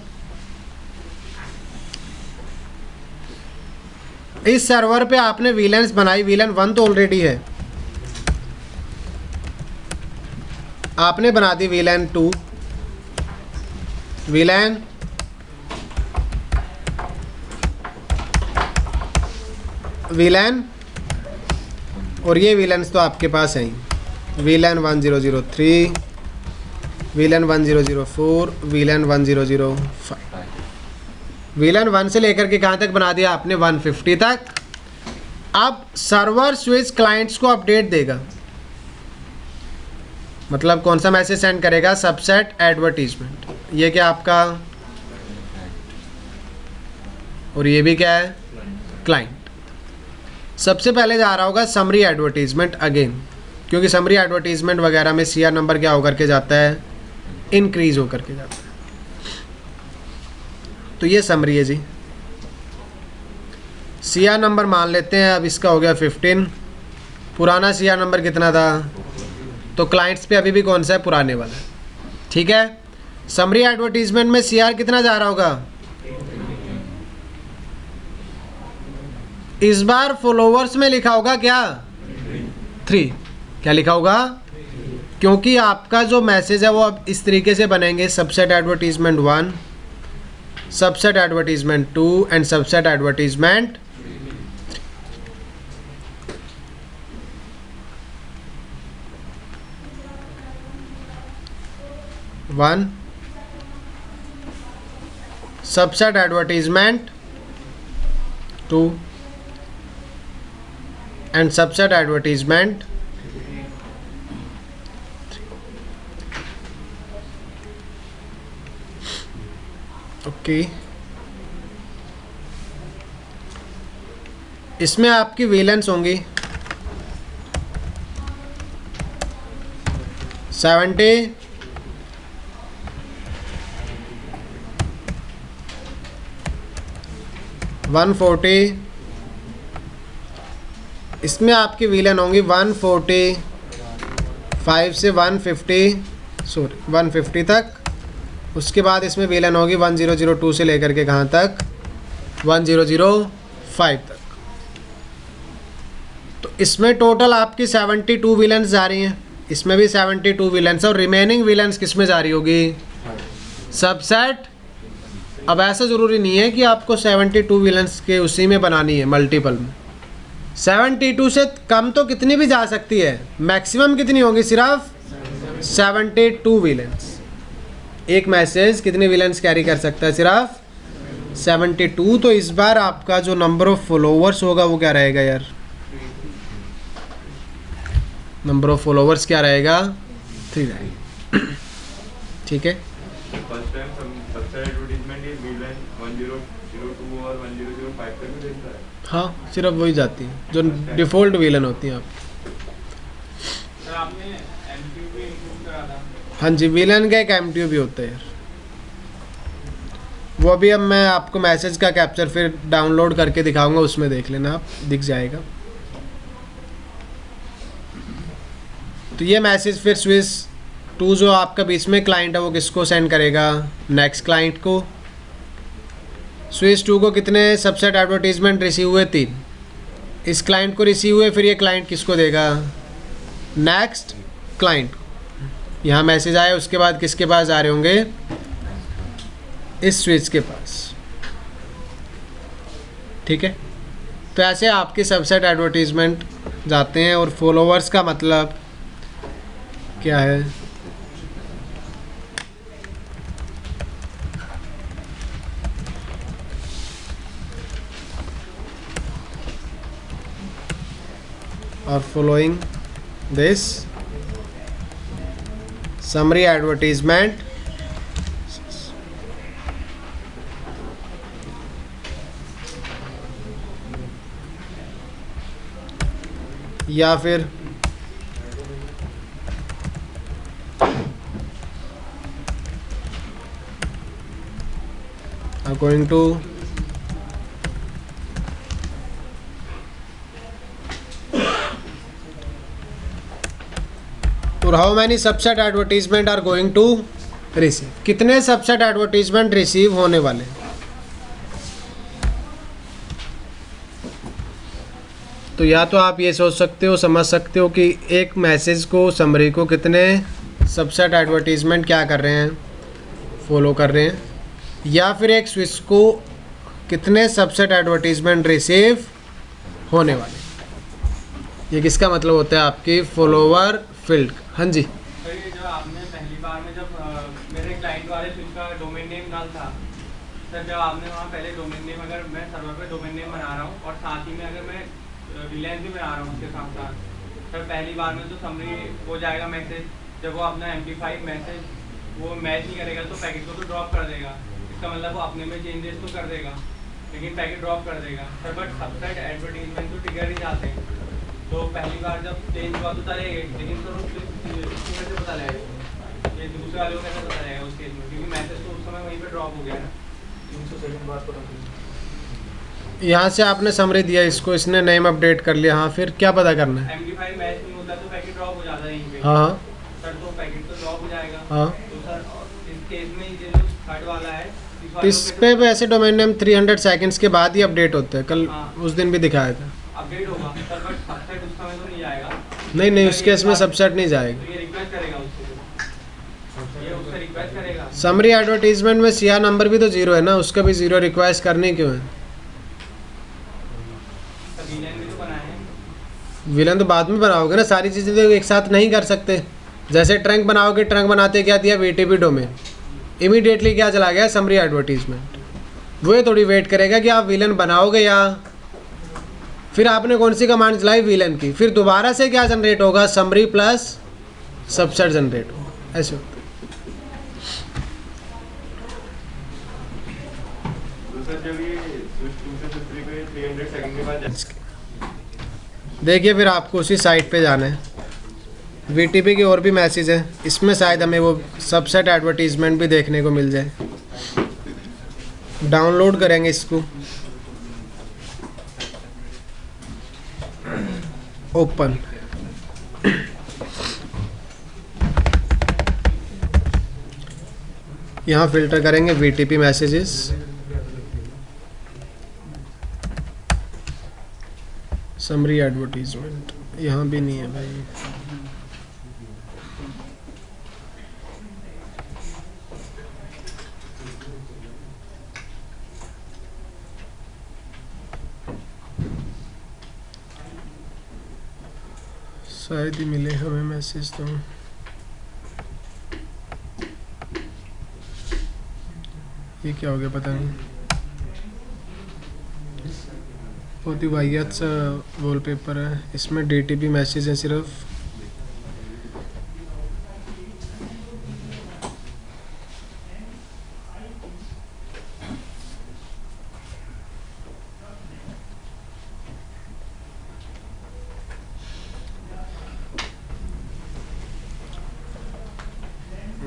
इस सर्वर पे आपने विलेंस बनाई, विलेन 1 तो ऑलरेडी है, आपने बना दी विलेन 2, विलेन और ये विलेंस तो आपके पास है ही। VLAN 1003, VLAN 1004, VLAN 1005। विलेन 1 से लेकर के कहाँ तक बना दिया आपने? 150 तक। अब सर्वर स्विच क्लाइंट्स को अपडेट देगा, मतलब कौन सा मैसेज सेंड करेगा? Subset advertisement. ये क्या आपका, और ये भी क्या है? क्लाइंट। सबसे पहले जा रहा होगा समरी एडवर्टीजमेंट अगेन, क्योंकि समरी एडवर्टीजमेंट वगैरह में CR नंबर क्या होकर के जाता है? इंक्रीज होकर के जाता है। तो ये समरी है जी। CR नंबर मान लेते हैं, अब इसका हो गया 15। पुराना CR नंबर कितना था? तो क्लाइंट्स पे अभी भी कौन सा है? पुराने वाला। ठीक है, समरी एडवर्टीजमेंट में CR कितना जा रहा होगा? इस बार फॉलोवर्स में लिखा होगा क्या? 3। क्या लिखा होगा? क्योंकि आपका जो मैसेज है वो अब इस तरीके से बनेंगे, subset advertisement 1, subset advertisement 2 and subset advertisement 1, subset advertisement 2 and subset advertisement 3। Okay, इसमें आपकी विलेंस होंगी 70, 140। इसमें आपकी विलेन होंगी 145 से 150 तक। उसके बाद इसमें विलेन होगी 1002 से लेकर के कहाँ तक? 1005 तक। तो इसमें टोटल आपकी 72 विलेंस जा रही हैं, इसमें भी 72 विलेंस, और रिमेनिंग विलेंस किस में जा रही होगी? सबसेट। अब ऐसा ज़रूरी नहीं है कि आपको 72 विलेंस के उसी में बनानी है, मल्टीपल में। 72 से कम तो कितनी भी जा सकती है, मैक्सिमम कितनी होगी? सिर्फ 72 विलेंस। एक मैसेज कितने विलेंस कैरी कर सकता है? सिर्फ 72। तो इस बार आपका जो नंबर ऑफ फॉलोवर्स होगा वो क्या रहेगा यार? नंबर ऑफ फॉलोवर्स क्या रहेगा, 3 रहेगा। ठीक है, फर्स्ट टाइम सबसे एडवर्टीजमेंट ये VLAN 1002 और 1005 पे भी देता है। हाँ सिर्फ वही जाती है जो डिफ़ॉल्ट विलन होती हैं आप। सर आपने MQ भी इंक्लूड करा था। हाँ जी, विलन का एक MTU भी होता है यार, वो अभी अब मैं आपको मैसेज का कैप्चर फिर डाउनलोड करके दिखाऊंगा, उसमें देख लेना आप, दिख जाएगा। तो ये मैसेज फिर स्विच 2 जो आपका बीच में क्लाइंट है वो किसको सेंड करेगा, नेक्स्ट क्लाइंट को। स्विच 2 को कितने सबसेट एडवर्टीजमेंट रिसीव हुए, 3। इस क्लाइंट को रिसीव हुए, फिर ये क्लाइंट किसको देगा, नेक्स्ट क्लाइंट। यहाँ मैसेज आया, उसके बाद किसके पास जा रहे होंगे, इस स्विच के पास। ठीक है, तो ऐसे आपके सबसेट एडवर्टीजमेंट जाते हैं। और फॉलोवर्स का मतलब क्या है, और फॉलोइंग दिस समरी एडवर्टीजमेंट या फिर going to और how many subset advertisement are going to receive, कितने सबसेट एडवर्टीजमेंट रिसीव होने वाले हैं। तो या तो आप ये सोच सकते हो, समझ सकते हो कि एक मैसेज को, समरी को कितने सबसेट एडवर्टीजमेंट क्या कर रहे हैं, फॉलो कर रहे हैं, या फिर एक स्विच को कितने सबसेट एडवर्टीजमेंट रिसीव होने वाले। ये किसका मतलब होता है, आपकी फॉलोवर फील्ड। हाँ जी, सर ये जो आपने पहली बार में जब मेरे क्लाइंट वाले स्विच का डोमेन नेम डाल था, सर जब आपने वहाँ पहले डोमेन नेम, अगर मैं सर्वर पे डोमेन नेम बना रहा हूँ और साथ ही में अगर मैं VLAN भी बना रहा हूँ उसके साथ साथ, सर पहली बार में तो समरी हो जाएगा मैसेज, जब वो अपना MD5 मैसेज वो मैच नहीं करेगा तो पैकेट को तो ड्रॉप कर देगा। इसका मतलब वो अपने में चेंजेस तो कर देगा लेकिन पैकेट ड्रॉप कर देगा सर। बट सबसेट एडवर्टीजमेंट तो ट्रिगर नहीं जाते, तो पहली बार जब चेंज हुआ तो चलेगा, लेकिन सर उसको कैसे पता लगेगा, ये दूसरे वाले को कैसे पता लगेगा उस केस में, क्योंकि मैसेज तो उस समय वहीं पे ड्रॉप हो गया ना। 300 सेकंड बाद पता चलेगा। यहाँ से आपने समरी दिया इसको, इसने नेम अपडेट कर लिया, हाँ फिर क्या पता करना है। MD5 मैच नहीं होता तो पैकेट ड्रॉप हो जाता है यहीं पे। हाँ सर तो पैकेट तो ड्रॉप हो जाएगा। हाँ, तो सर इस केस में ये जो थर्ड वाला है इस पे वैसे डोमेन नेम 300 सेकंड्स के बाद ही अपडेट होता है, कल हाँ। उस दिन भी दिखाया था। अपडेट होगा सर, बट सबसेट उस समय तो नहीं आएगा। नहीं उस केस में सबसेट नहीं जाएगा। तो ये रिक्वेस्ट करेगा उससे, ये उससे रिक्वेस्ट करेगा। समरी एडवर्टीजमेंट में CR नंबर भी तो 0 है ना, उसका भी 0 रिक्वेस्ट करनी क्यों है। सर VLAN भी तो बनाए हैं। विलन तो बाद में बनाओगे ना, सारी चीज़ें तो एक साथ नहीं कर सकते। जैसे ट्रंक बनाओगे, ट्रंक बनाते क्या दिया, VTP डोमेन, इमीडिएटली क्या चला गया, समरी एडवर्टीजमेंट। वो ये थोड़ी वेट करेगा कि आप विलन बनाओगे या फिर आपने कौन सी कमांड चलाई विलन की, फिर दोबारा से क्या जनरेट होगा, समरी प्लस सबसेट जनरेट होगा, ऐसे होता है। तो सर जब ये स्विच 2 से 3 पे 300 सेकंड के बाद देखिए फिर आपको उसी साइट पे जाना है। VTP की और भी मैसेज है, इसमें शायद हमें वो सबसेट एडवर्टीजमेंट भी देखने को मिल जाए। डाउनलोड करेंगे इसको, ओपन, यहाँ फिल्टर करेंगे VTP मैसेजेस, समरी एडवर्टीजमेंट, यहाँ भी नहीं है भाई। शायद ही मिले हमें मैसेज तो। ये क्या हो गया पता नहीं, बहुत ही वाहियात सा वॉलपेपर है, इसमें DTP मैसेज है सिर्फ।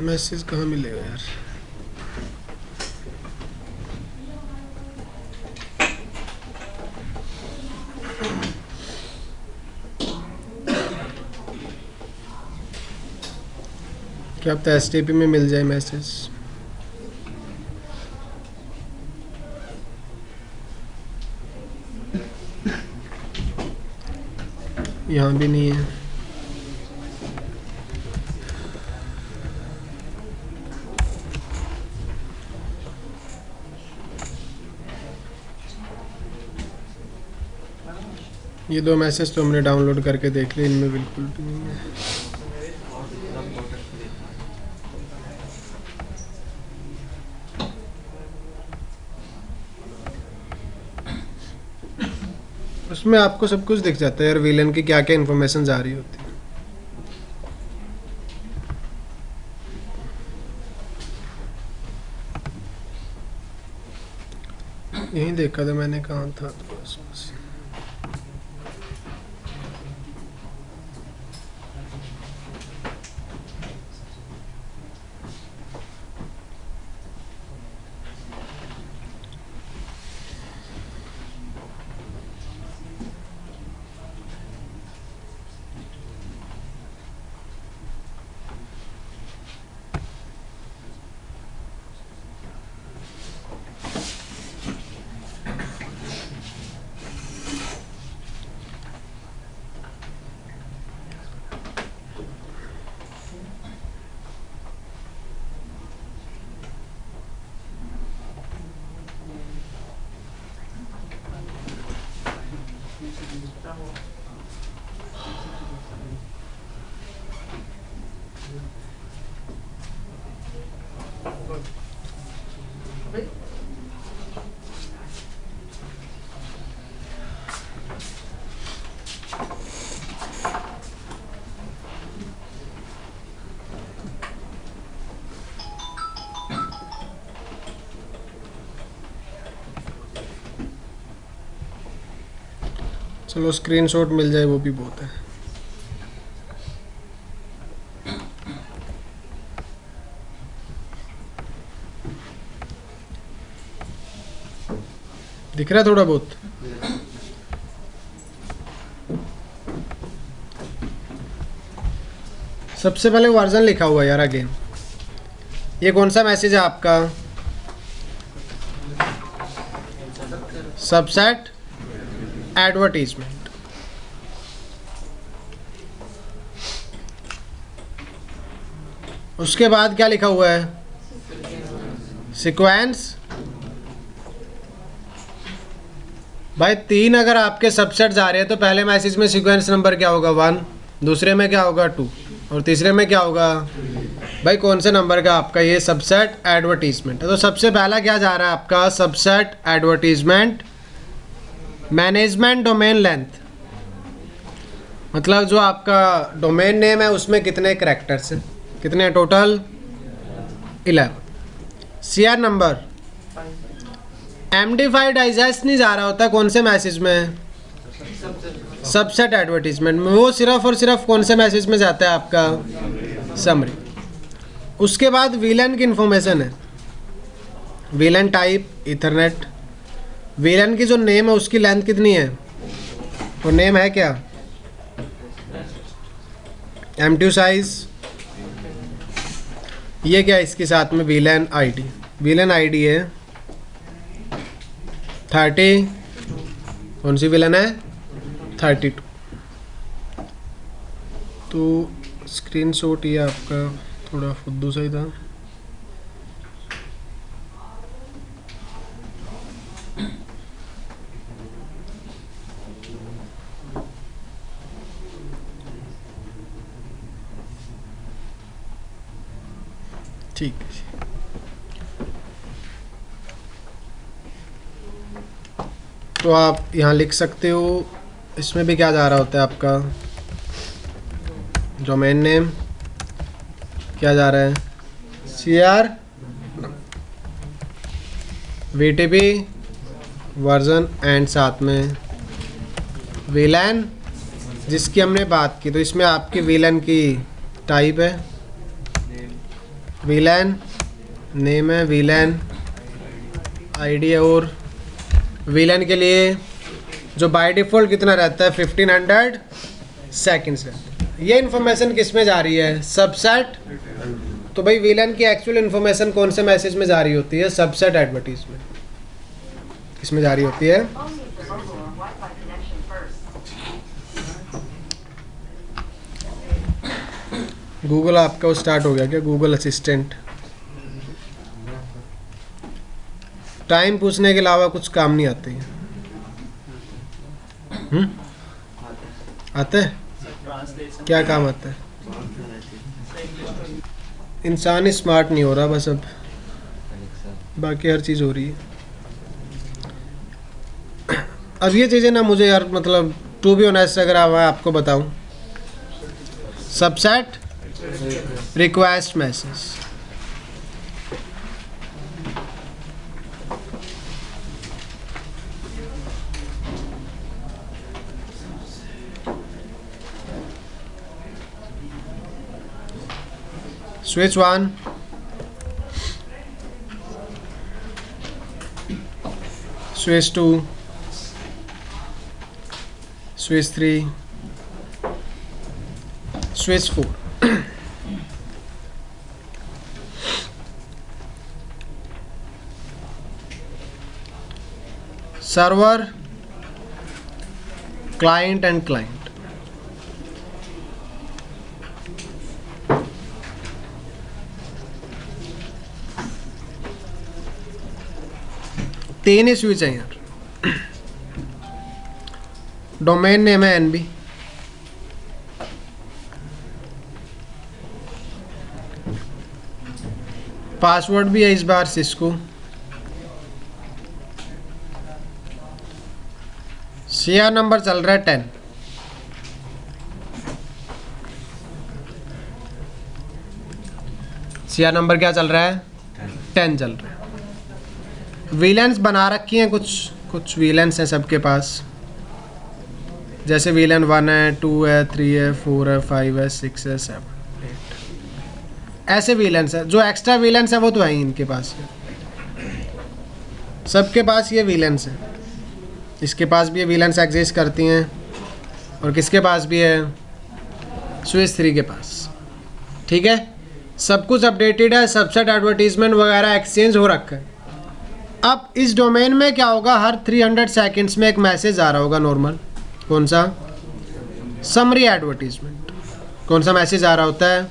मैसेज कहाँ मिलेगा यार? क्या पता एसटीपी में मिल जाए मैसेज। यहाँ भी नहीं है। ये 2 मैसेज तो हमने डाउनलोड करके देख लिए, इनमें बिल्कुल भी नहीं है। उसमें आपको सब कुछ दिख जाता है यार, विलेन की क्या क्या इन्फॉर्मेशन आ रही होती है। यही देखा था मैंने, कहाँ था तो बस। चलो स्क्रीनशॉट मिल जाए वो भी बहुत है। दिख रहा है थोड़ा बहुत? सबसे पहले वर्जन लिखा हुआ है यार अगेन। ये कौन सा मैसेज है आपका? Subset advertisement. उसके बाद क्या लिखा हुआ है? सीक्वेंस। भाई 3 अगर आपके सबसेट्स आ रहे हैं तो पहले मैसेज में सीक्वेंस नंबर क्या होगा? 1, दूसरे में क्या होगा? 2, और तीसरे में क्या होगा? भाई कौन से नंबर का आपका ये सबसेट एडवर्टीजमेंट है? तो सबसे पहला क्या जा रहा है आपका? Subset advertisement management domain length. मतलब जो आपका डोमेन नेम है उसमें कितने कैरेक्टर्स हैं? कितने total? 11। CR number. MD5 digest नहीं जा रहा होता कौन से मैसेज में? सबसेट एडवर्टीजमेंट में। वो सिर्फ और सिर्फ कौन से मैसेज में जाता है आपका? समरी। उसके बाद विलेन की इंफॉर्मेशन है। Villain type Ethernet. विलेन की जो नेम है उसकी लेंथ कितनी है? वो नेम है क्या? M2 size. ये क्या इसके साथ में? Villain ID. विलेन आईडी है 30। कौन सी विलेन है? 32। तो स्क्रीनशॉट ये आपका थोड़ा फुद्दू सा ही था। ठीक है। तो आप यहाँ लिख सकते हो। इसमें भी क्या जा रहा होता है आपका? डोमेन नेम क्या जा रहा है? CR VTP वर्जन एंड साथ में विलेन जिसकी हमने बात की। तो इसमें आपकी विलेन की टाइप है वीलैन नेम है, वीलैन आईडी है, और वीलैन के लिए जो बाय डिफ़ॉल्ट कितना रहता है 1500 सेकेंड्स रहता है। ये इन्फॉर्मेशन किस में जा रही है? सबसेट। तो भाई वीलैन की एक्चुअल इन्फॉर्मेशन कौन से मैसेज में जा रही होती है? Subset advertisement. किसमें जा रही होती है? गूगल आपका वो स्टार्ट हो गया क्या? Google assistant. टाइम पूछने के अलावा कुछ काम नहीं आते हैं। आते हैं? क्या काम आता है? इंसान ही स्मार्ट नहीं हो रहा बस, अब बाकी हर चीज़ हो रही है। अब ये चीज़ें ना मुझे यार, मतलब टू बी ऑनेस्ट अगर मैं आपको बताऊं, subset request message, switch 1, switch 2, switch 3, switch 4। Server, client and client. तीन ही स्विच है यार। डोमेन नेम है एनबी, पासवर्ड भी है इस बार सिस्को, सीआर नंबर चल रहा है 10, सीआर नंबर क्या चल रहा है? 10 चल रहा है। वीलेंस बना रखी हैं, कुछ वीलेंस हैं सबके पास, जैसे वीलेन 1 है, 2 है, 3 है, 4 है, 5 है, 6 है, 7, 8, ऐसे वीलेंस है। जो एक्स्ट्रा वीलेंस है वो तो है ही इनके पास, सबके पास ये वीलेंस है। इसके पास भी ये वीलेंस एग्जिस्ट करती हैं, और किसके पास भी है? स्विच 3 के पास। ठीक है, सब कुछ अपडेटेड है, सबसेट एडवर्टीजमेंट वगैरह एक्सचेंज हो रखा है। अब इस डोमेन में क्या होगा? हर 300 सेकेंड्स में एक मैसेज आ रहा होगा नॉर्मल। कौन सा? Summary advertisement. कौन सा मैसेज आ रहा होता है?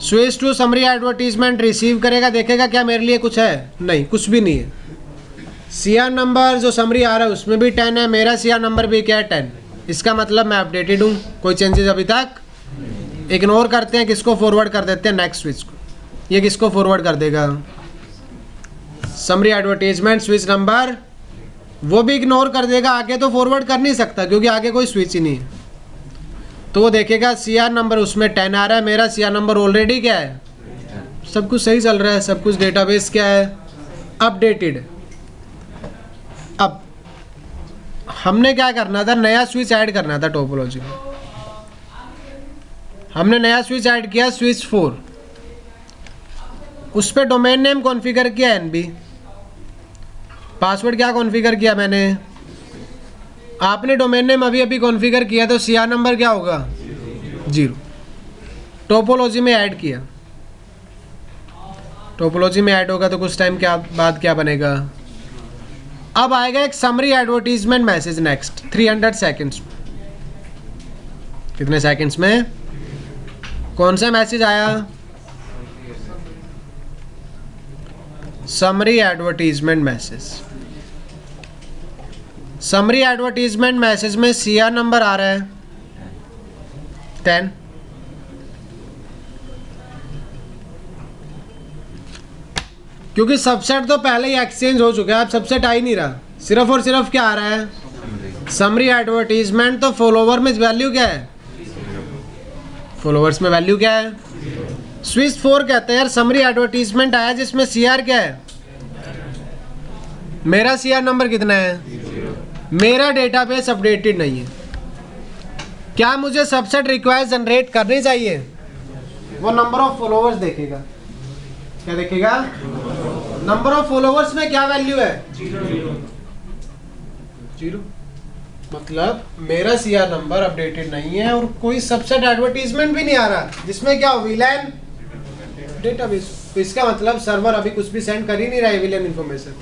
Switch two summary advertisement receive करेगा, देखेगा क्या मेरे लिए कुछ है? नहीं, कुछ भी नहीं है। सीआर नंबर जो समरी आ रहा है उसमें भी 10 है, मेरा सीआर नंबर भी क्या है? 10। इसका मतलब मैं अपडेटेड हूँ, कोई चेंजेस अभी तक। इग्नोर करते हैं, किसको फॉरवर्ड कर देते हैं? नेक्स्ट स्विच को। ये किसको फॉरवर्ड कर देगा? समरी एडवर्टीजमेंट स्विच नंबर, वो भी इग्नोर कर देगा। आगे तो फॉरवर्ड कर नहीं सकता क्योंकि आगे कोई स्विच ही नहीं है। तो वो देखेगा सीआर नंबर उसमें 10 आ रहा है, मेरा सीआर नंबर ऑलरेडी क्या है? सब कुछ सही चल रहा है, सब कुछ डेटाबेस क्या है? अपडेटेड। अब हमने क्या करना था? नया स्विच ऐड करना था टोपोलॉजी में। हमने नया स्विच ऐड किया, स्विच 4। उस पर डोमेन नेम कॉन्फ़िगर किया एनबी, पासवर्ड क्या कॉन्फ़िगर किया मैंने? आपने डोमेन नेम अभी अभी कॉन्फ़िगर किया, तो सीआर नंबर क्या होगा? 0। टोपोलॉजी में ऐड किया, टोपोलॉजी में ऐड होगा तो कुछ टाइम क्या बाद क्या बनेगा? अब आएगा एक summary advertisement message next 300 seconds में। कितने सेकेंड्स में? कौन सा मैसेज आया? Summary advertisement message. Summary advertisement message में सीआर नंबर आ रहा है 10। क्योंकि सबसेट तो पहले ही एक्सचेंज हो चुका है, अब सबसेट आ ही नहीं रहा, सिर्फ और सिर्फ क्या आ रहा है? Summary advertisement. तो फॉलोवर में वैल्यू क्या है? फॉलोवर्स में वैल्यू क्या है? स्विच 4 कहते हैं यार समरी एडवर्टीजमेंट आया जिसमें सीआर क्या है? मेरा सीआर नंबर कितना है? मेरा डेटाबेस अपडेटेड नहीं है। क्या मुझे सबसेट रिक्वेस्ट जनरेट करनी चाहिए? वो नंबर ऑफ फॉलोवर्स देखेगा। क्या देखेगा? नंबर ऑफ फॉलोवर्स में क्या वैल्यू है? 0। मतलब मेरा सीआर नंबर अपडेटेड नहीं है और कोई सबसेट एडवर्टीजमेंट भी नहीं आ रहा जिसमें क्या हो, वीलैन डेटाबेस। तो इसका मतलब सर्वर अभी कुछ भी सेंड कर ही नहीं रहा है वीलैन इन्फॉर्मेशन।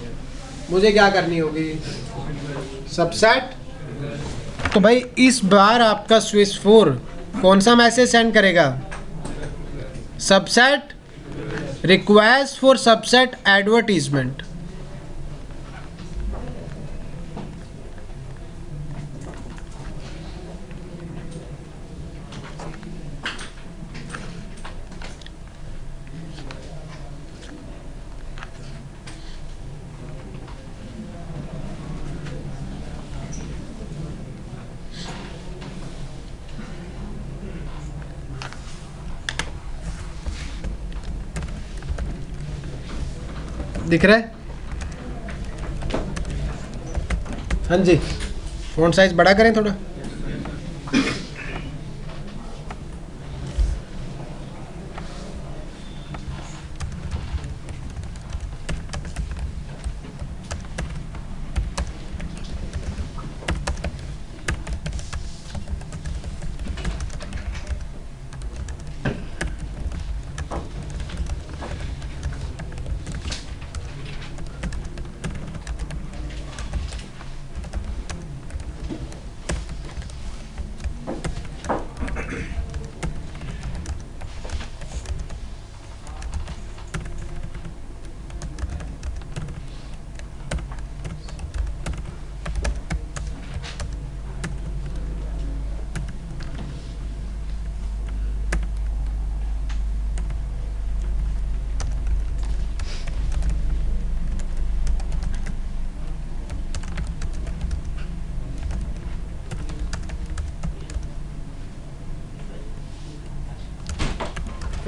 मुझे क्या करनी होगी? सबसेट। तो भाई इस बार आपका स्विच 4 कौन सा मैसेज सेंड करेगा? Subset request for subset advertisement. दिख रहा है? हाँ जी, फ़ॉन्ट साइज बड़ा करें थोड़ा।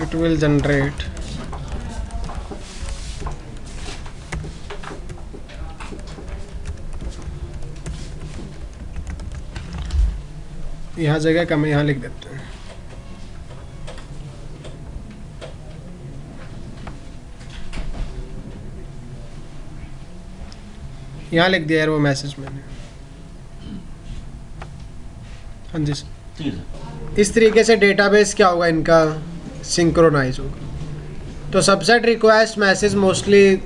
It will generate यहाँ जगह कम है, यहाँ लिख देते हैं। यहाँ लिख दिया यार वो मैसेज मैंने। हाँ जी सर। इस तरीके से डेटाबेस क्या होगा, इनका सिंक्रोनाइज होगा। तो सबसेट रिक्वेस्ट मैसेज मोस्टली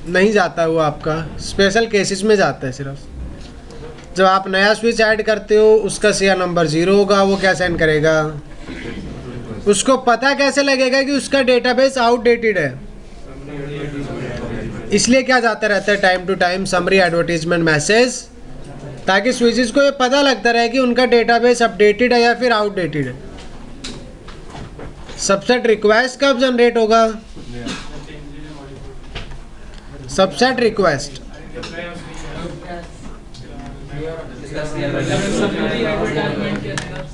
नहीं जाता वो आपका, स्पेशल केसेस में जाता है सिर्फ। जब आप नया स्विच ऐड करते हो उसका सीआर नंबर 0 होगा, वो क्या सेंड करेगा? उसको पता कैसे लगेगा कि उसका डेटाबेस आउटडेटेड है? इसलिए क्या जाता रहता है time to time summary advertisement message, ताकि स्विचेस को ये पता लगता रहे कि उनका डेटाबेस अपडेटेड है या फिर आउटडेटेड है। सबसेट रिक्वेस्ट कब जनरेट होगा? सबसेट रिक्वेस्ट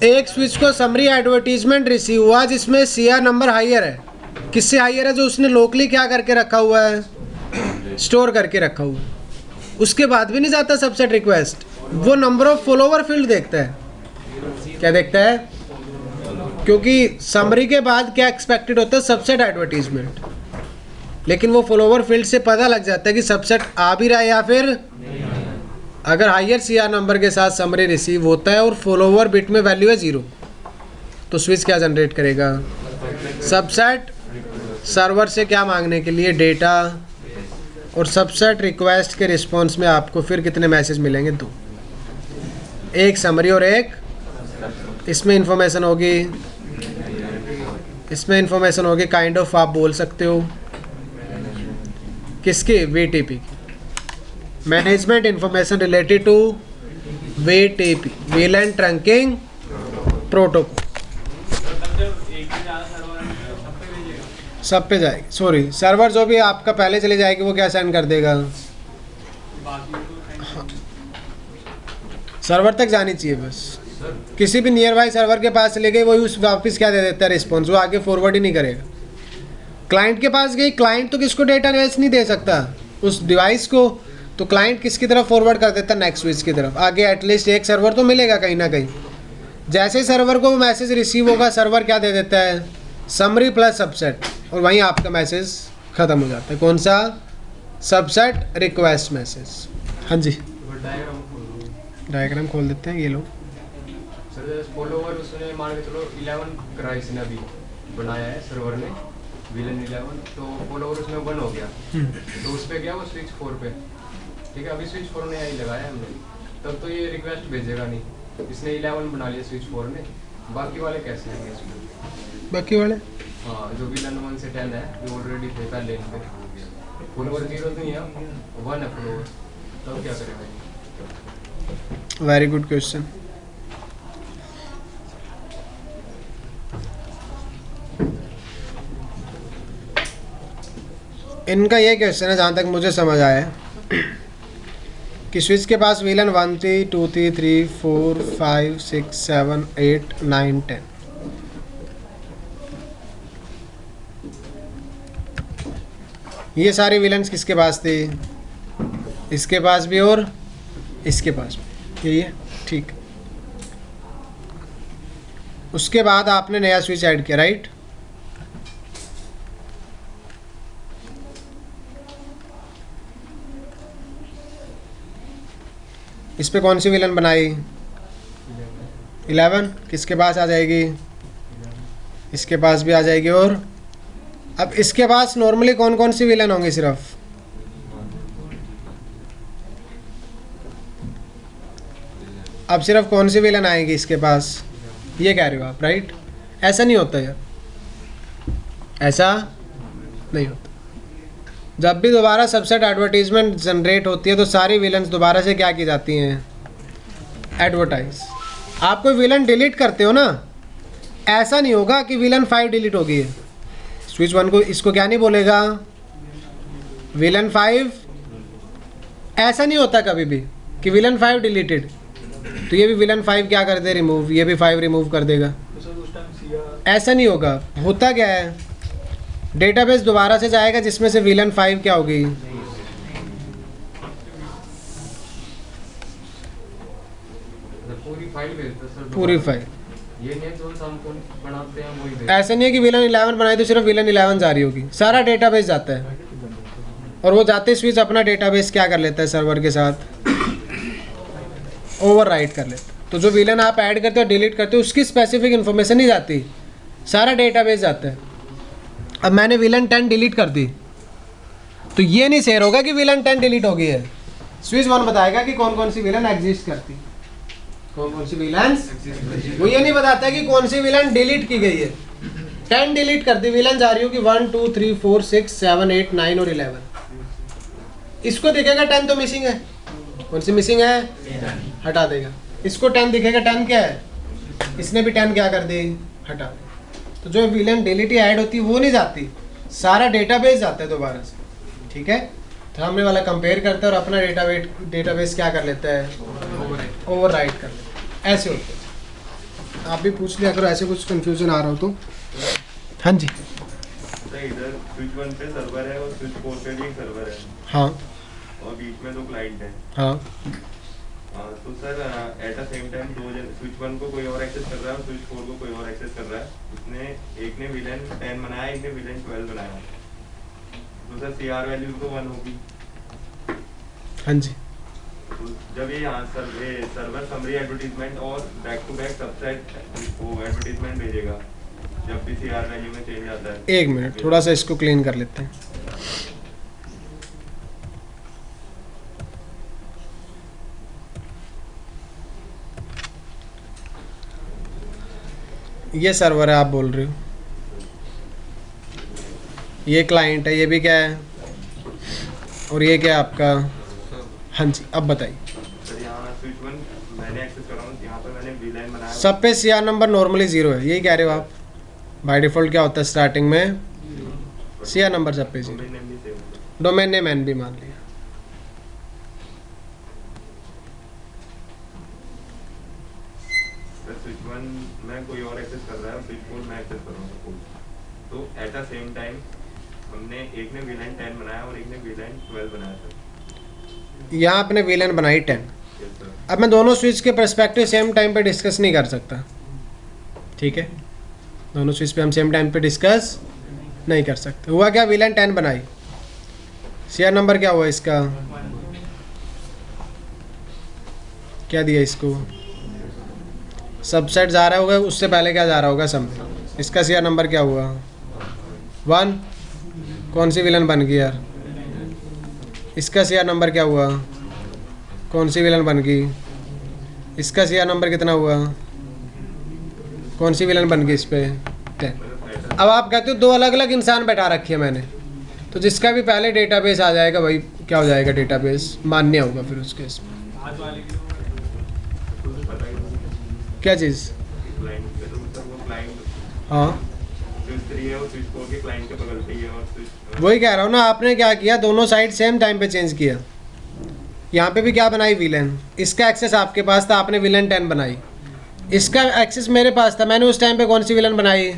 एक स्विच को समरी एडवर्टीजमेंट रिसीव हुआ जिसमें सीआर नंबर हायर है। किससे हायर है? जो उसने लोकली क्या करके रखा हुआ है, स्टोर करके रखा हुआ है। उसके बाद भी नहीं जाता सबसेट रिक्वेस्ट, वो नंबर ऑफ फॉलोवर फील्ड देखता है। क्या देखता है? क्योंकि समरी के बाद क्या एक्सपेक्टेड होता है, सबसेट एडवर्टीजमेंट। लेकिन वो फॉलोवर फील्ड से पता लग जाता है कि सबसेट आ भी रहा है या फिर, अगर हायर सीआर नंबर के साथ समरी रिसीव होता है और फॉलोवर बिट में वैल्यू है 0, तो स्विच क्या जनरेट करेगा? सबसेट सर्वर से क्या मांगने के लिए? डेटा। और सबसेट रिक्वेस्ट के रिस्पॉन्स में आपको फिर कितने मैसेज मिलेंगे? 2, एक समरी और एक, इसमें इंफॉर्मेशन होगी, इसमें इंफॉर्मेशन होगी काइंड ऑफ, आप बोल सकते हो किसकी? वीटीपी की। Management information related to VTP, VLAN trunking protocol. सब पे जाएगी, सॉरी सर्वर जो भी आपका पहले चले जाएगी वो क्या सेंड कर देगा? हाँ। सर्वर तक जानी चाहिए बस। किसी भी नियर बाई सर्वर के पास चले गई, वही उस वापस क्या दे देता है? रिस्पॉन्स। वो आगे फॉरवर्ड ही नहीं करेगा। क्लाइंट के पास गई, क्लाइंट तो किसको डेटाबेस नहीं दे सकता उस डिवाइस को, तो क्लाइंट किसकी तरफ फॉरवर्ड कर देता है? नेक्स्ट स्विच की तरफ। आगे एटलीस्ट एक सर्वर तो मिलेगा कहीं ना कहीं। जैसे सर्वर को मैसेज रिसीव होगा, सर्वर क्या दे देता है? समरी प्लस सबसेट, और वहीं आपका मैसेज ख़त्म हो जाता है। कौन सा? Subset request message. हाँ जी, डायग्राम खोल देते हैं, ये लो। सर फॉलोवर उसने मान के चलो 11 करा इसने अभी बनाया है सर्वर ने विलन 11, तो फॉलोवर उसमें 1 हो गया, तो उस पे गया वो स्विच 4 पे, ठीक है। अभी स्विच 4 ने आई लगाया हमने, तब तो ये रिक्वेस्ट भेजेगा नहीं, इसने 11 बना लिया स्विच 4 ने, बाकी वाले कैसे आएंगे इसमें? बाकी वाले हाँ, जो विलन 1 से 10 है जो ऑलरेडी थे पहले इनपे, फॉलोवर 0 तो नहीं है, 1 है फॉलोवर, तब क्या करेगा? Very good question. इनका ये क्वेश्चन है, जहाँ तक मुझे समझ आया है, कि स्विच के पास विलन 1 थी, 2 थी, 3 4 5 6 7 8 9 10। ये सारी विलन्स किसके पास थी? इसके पास भी और इसके पास भी, यही है, ठीक। उसके बाद आपने नया स्विच ऐड किया, राइट? इस पे कौन सी विलन बनाई? 11 किसके पास आ जाएगी? इसके पास भी आ जाएगी। और अब इसके पास नॉर्मली कौन कौन सी विलन होंगी? सिर्फ अब सिर्फ कौन सी विलन आएगी इसके पास, ये कह रहे हो आप, राइट? ऐसा नहीं होता यार, ऐसा नहीं होता। जब भी दोबारा सबसेट एडवर्टीजमेंट जनरेट होती है तो सारी विलन्स दोबारा से क्या की जाती हैं? एडवर्टाइज। आप कोई विलन डिलीट करते हो ना, ऐसा नहीं होगा कि विलन 5 डिलीट हो गई है, स्विच 1 को इसको क्या नहीं बोलेगा? विलन 5। ऐसा नहीं होता कभी भी कि विलन 5 डिलीटेड, तो ये भी विलन 5 क्या कर दे? रिमूव। ये भी 5 रिमूव कर देगा, ऐसा नहीं होगा। होता क्या है, डेटाबेस दोबारा से जाएगा जिसमें से विलन 5 क्या होगी? पूरी फाइल भेजता सर, पूरी फाइल। ये नहीं जो हम कौन बनाते हैं वही भेजते। ऐसा नहीं है कि विलन 11 बनाए तो सिर्फ विलन 11 जा रही होगी, सारा डेटाबेस जाता है। और वो जाते स्विच अपना डेटाबेस क्या कर लेता है? सर्वर के साथ ओवरराइट कर लेता है। तो जो विलन आप ऐड करते हो, डिलीट करते हो, उसकी स्पेसिफिक इन्फॉर्मेशन नहीं जाती, सारा डेटाबेस जाता है। अब मैंने विलन 10 डिलीट कर दी, तो ये नहीं शेयर होगा कि विलन 10 डिलीट हो गई है। स्विच 1 बताएगा कि कौन कौन सी विलन एग्जिस्ट करती, कौन कौन सी विलन। वो ये नहीं बताता कि कौन सी विलन डिलीट की गई है। 10 डिलीट कर दी, विलन जा रही होगी 1 2 3 4 6 7 8 9 और 11। इसको दिखेगा 10 तो मिसिंग है, कौन सी मिसिंग है? हटा देगा। इसको 10 दिखेगा, 10 क्या है? इसने भी 10 क्या कर दी? हटा दी। तो जो विलन डिलीट ऐड होती है वो नहीं जाती, सारा डेटाबेस जाता है दोबारा से, ठीक है। तो हमने वाला कंपेयर करता है और अपना डेटाबेस क्या कर लेता है? ओवरराइट कर लेता है। ऐसे होते हैं। आप भी पूछ लिया करो ऐसे कुछ कंफ्यूजन आ रहा हो तो। हाँ जी, सर इधर स्विच 1 पे सर्वर है और स्विच 4 पे भी एक सर्वर है, हाँ और बीच में 2 क्लाइंट हैं। हाँ। तो sir at a same time switch 1 को कोई और एक्सेस कर रहा है और स्विच 4 को कोई और एक्सेस कर रहा है। उसने एक ने विलन 10 बनाया, एक ने विलन 12 बनाया, तो सर CR वैल्यू तो 1 होगी। हाँ जी, तो जब ये यहाँ सर्वर समरी एडवर्टीजमेंट और बैक टू बैक सबसेट वो एडवर्टीजमेंट भेजेगा, जब भी CR वैल्यू में चेंज आता है। एक मिनट, थोड़ा सा इसको क्लीन कर लेते हैं। ये सर्वर है आप बोल रहे हो, ये क्लाइंट है, ये भी क्या है, और ये क्या है आपका? हाँ जी, अब बताइए। सर यहाँ स्विच 1 मैंने एक्सेस कर रहा हूँ, यहाँ पर मैंने विलन बनाया। सब पे CR नंबर नॉर्मली 0 है, यही कह रहे हो आप? बाय डिफ़ॉल्ट क्या होता है स्टार्टिंग में? CR नंबर सब पे 0। डोमेन नेम NB मान लिया। स्विच 1 में कोई और एक्सेस कर रहा है, स्विच 4 में एक्सेस कर रहा हूँ, तो एट अ सेम टाइम हमने एक ने विलन 10 बनाया और एक ने विलन 12 बनाया सर। यहाँ आपने विलन बनाई 10। Yes sir. अब मैं दोनों स्विच के पर्सपेक्टिव सेम टाइम पे डिस्कस नहीं कर सकता, ठीक है। दोनों स्विच पे हम सेम टाइम पे डिस्कस नहीं कर सकते। हुआ क्या, VLAN 10 बनाई, सीआर नंबर क्या हुआ इसका, क्या दिया इसको, सबसेट जा रहा होगा, उससे पहले क्या जा रहा होगा सम, इसका सीआर नंबर क्या हुआ 1। कौन सी विलन बन गई यार, इसका सीआर नंबर क्या हुआ, कौन सी विलन बन गई, इसका सीआर नंबर कितना हुआ, कौन सी विलन बन गई इस पे 10। अब आप कहते हो दो अलग अलग इंसान बैठा रखी है मैंने, तो जिसका भी पहले डेटाबेस आ जाएगा भाई क्या हो जाएगा, डेटाबेस मान्य होगा फिर उसके इसमें। आज वाले की क्या चीज़, क्लाइंट पे तो सर वो क्लाइंट हाँ स्विच 3 है वो स्विच 4 के क्लाइंट के बगल पे ही है और स्विच वही कह रहा हूँ ना, आपने क्या किया, दोनों साइड सेम टाइम पे चेंज किया। यहाँ पे भी क्या बनाई VLAN, इसका एक्सेस आपके पास था, आपने VLAN 10 बनाई, इसका एक्सेस मेरे पास था, मैंने उस टाइम पे कौन सी VLAN बनाई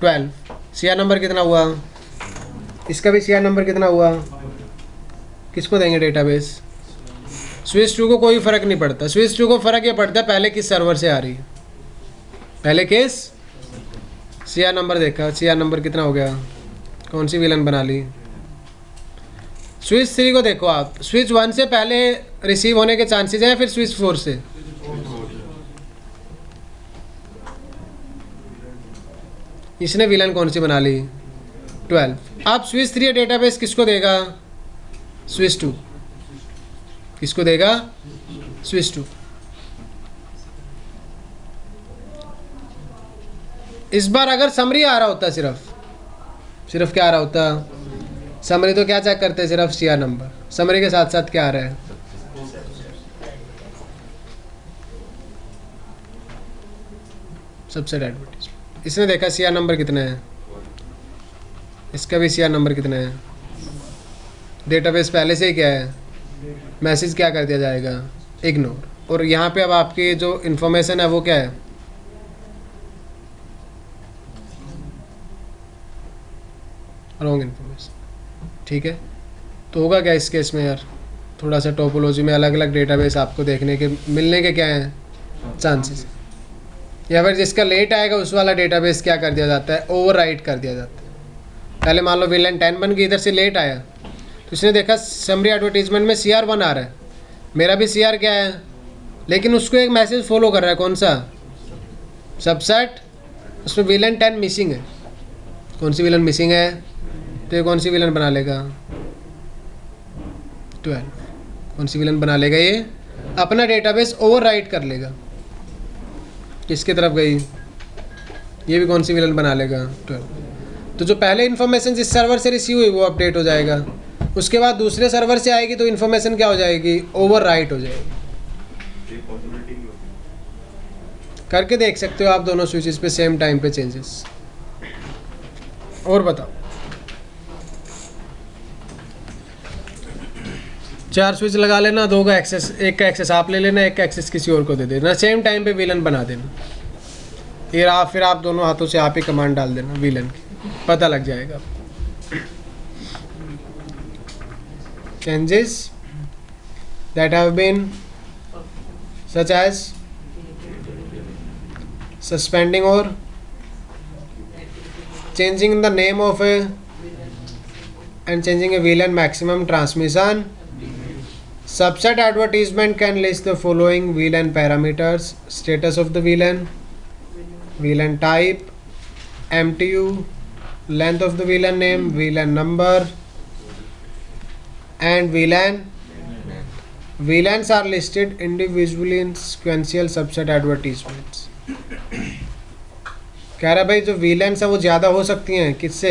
12। सीआर नंबर कितना हुआ, इसका भी सीआर नंबर कितना हुआ, किसको देंगे डेटाबेस, स्विच 2 को कोई फ़र्क नहीं पड़ता, स्विच 2 को फ़र्क ये पड़ता है पहले किस सर्वर से आ रही है, पहले किस, सीआर नंबर देखा, सीआर नंबर कितना हो गया, कौन सी विलन बना ली। स्विच 3 को देखो आप, स्विच 1 से पहले रिसीव होने के चांसेस हैं, फिर स्विच 4 से, इसने विलन कौन सी बना ली 12। अब स्विच 3 डेटाबेस किसको देगा, स्विच 2, किसको देगा, स्विच 2। इस बार अगर समरी आ रहा होता, सिर्फ क्या आ रहा होता, समरी तो क्या चेक करते, सिर्फ सीआर नंबर, समरी के साथ साथ क्या आ रहा है, सबसेट एडवर्टाइजमेंट। इसने देखा सीआर नंबर कितना है, इसका भी सीआर नंबर कितना है, डेटाबेस पहले से ही क्या है, मैसेज क्या कर दिया जाएगा, इग्नोर। और यहाँ पे अब आपकी जो इन्फॉर्मेशन है वो क्या है, रॉन्ग इन्फॉर्मेशन, ठीक है। तो होगा क्या इस केस में यार, थोड़ा सा टोपोलॉजी में अलग अलग डेटाबेस आपको देखने के मिलने के क्या हैं चांसेस, या फिर जिसका लेट आएगा उस वाला डेटाबेस क्या कर दिया जाता है, ओवरराइट कर दिया जाता है। पहले मान लो VLAN 10 बन गई, इधर से लेट आया तो इसने देखा समरी एडवर्टीजमेंट में CR 1 आ रहा है, मेरा भी CR क्या है, लेकिन उसको एक मैसेज फॉलो कर रहा है, कौन सा, सबसेट, उसमें VLAN 10 मिसिंग है, कौन सी विलन मिसिंग है, तो ये कौन सी विलन बना लेगा 12। कौन सी विलन बना लेगा, ये अपना डेटाबेस ओवरराइट कर लेगा, किसकी तरफ गई, ये भी कौन सी विलन बना लेगा 12। तो जो पहले इन्फॉर्मेशन जिस सर्वर से रिसीव हुई वो अपडेट हो जाएगा, उसके बाद दूसरे सर्वर से आएगी तो इन्फॉर्मेशन क्या हो जाएगी, ओवरराइट हो जाएगी। ये पॉसिबिलिटी नहीं होती। करके देख सकते हो आप दोनों स्विचेस पे सेम टाइम पे चेंजेस। और बताओ, 4 स्विच लगा लेना, 2 का एक्सेस, एक का एक्सेस आप ले लेना, एक का एक्सेस किसी और को दे देना, सेम टाइम पे विलन बना देना, फिर आप दोनों हाथों से आप ही कमांड डाल देना विलन की, पता लग जाएगा। Changes that have been such as suspending और changing the name of a and changing a VLAN maximum transmission. Subset advertisement can list the following VLAN parameters: status of the VLAN, VLAN type, MTU, length of the VLAN name, VLAN number, and VLAN. VLANs are listed individually in sequential subset advertisements. कह रहा भाई जो VLANs है वो ज़्यादा हो सकती हैं किससे,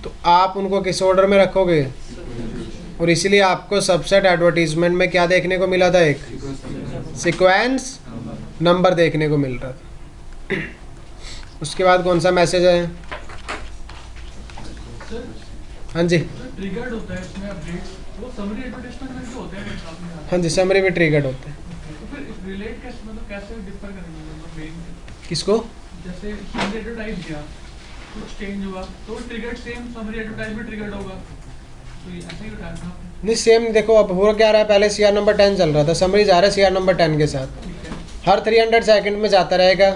तो आप उनको किस ऑर्डर में रखोगे, और इसीलिए आपको सबसेट एडवर्टीजमेंट में क्या देखने को मिला था, एक सीक्वेंस नंबर देखने को मिल रहा था। उसके बाद कौन सा मैसेज है, हाँ जी, ट्रिगर्ड होता है इसमें अपडेट, वो समरी एडवर्टाइजमेंट में जो होते हैं, हाँ जी, समरी में ट्रिगर्ड होते हैं। तो फिर रिलेट कैसे, मतलब कैसे डिफर करेंगे, मतलब मेन किसको, जैसे समरी एडवर्टाइज दिया, कुछ चेंज हुआ तो ट्रिगर्ड सेम समरी एडवर्टाइज में ट्रिगर्ड होगा, तो ये ऐसे ही उठाया था। नहीं सेम, देखो अब हो क्या रहा है, पहले CR नंबर 10 चल रहा था, समरी जा रहा है CR नंबर 10 के साथ, ठीक है, हर 300 सेकंड में जाता रहेगा,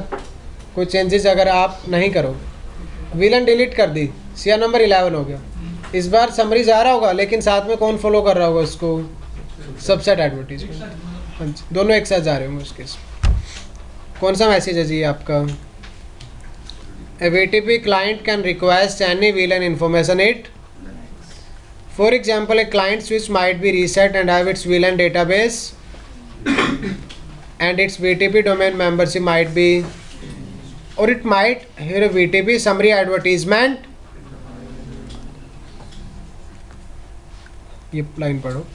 कोई चेंजेस अगर आप नहीं करोगे। विलन डिलीट कर दी, सीआर नंबर 11 हो गया। इस बार समरी जा रहा होगा, लेकिन साथ में कौन फॉलो कर रहा होगा उसको? Subset advertisement. हाँ जी, दोनों एक साथ जा रहे होंगे उसके। कौन सा मैसेज है जी आपका? A VTP client can request any VLAN information it. For example, a client switch might be reset and have its VLAN database and its VTP domain membership might be, or it might hear a VTP summary advertisement. ये line पढ़ो।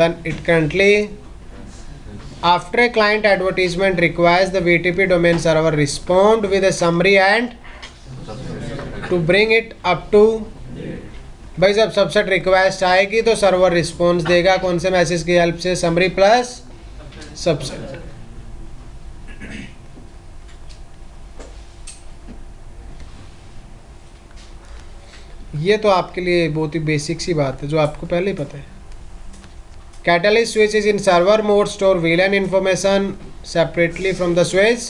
Then it currently, after a client advertisement requires the VTP domain server respond with a summary and to bring it up to। भाई जब subset request आएगी तो server response देगा कौन से message की हेल्प से? Summary plus subset. ये तो आपके लिए बहुत ही बेसिक सी बात है जो आपको पहले ही पता है। Catalyst switch is in server mode, store VLAN information separately from the switch।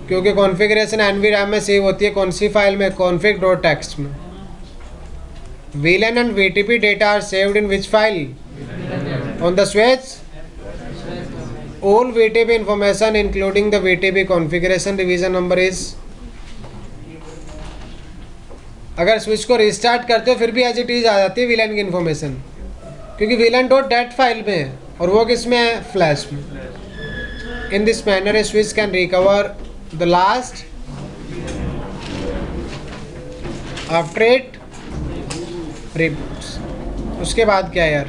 क्योंकि कॉन्फ़िगरेशन NVRAM में सेव होती है कौन सी फाइल में? config.txt में। VLAN and VTP data are saved in which file? On the switch। All VTP information including the VTP configuration revision number is। अगर switch को रिस्टार्ट करते हो फिर भी एज इट इज आ जाती है VLAN की इन्फॉर्मेशन, क्योंकि VLAN.dat फाइल में है और वो किस में है? फ्लैश में। In this manner a switch can recover the last after it reboots। उसके बाद क्या है यार?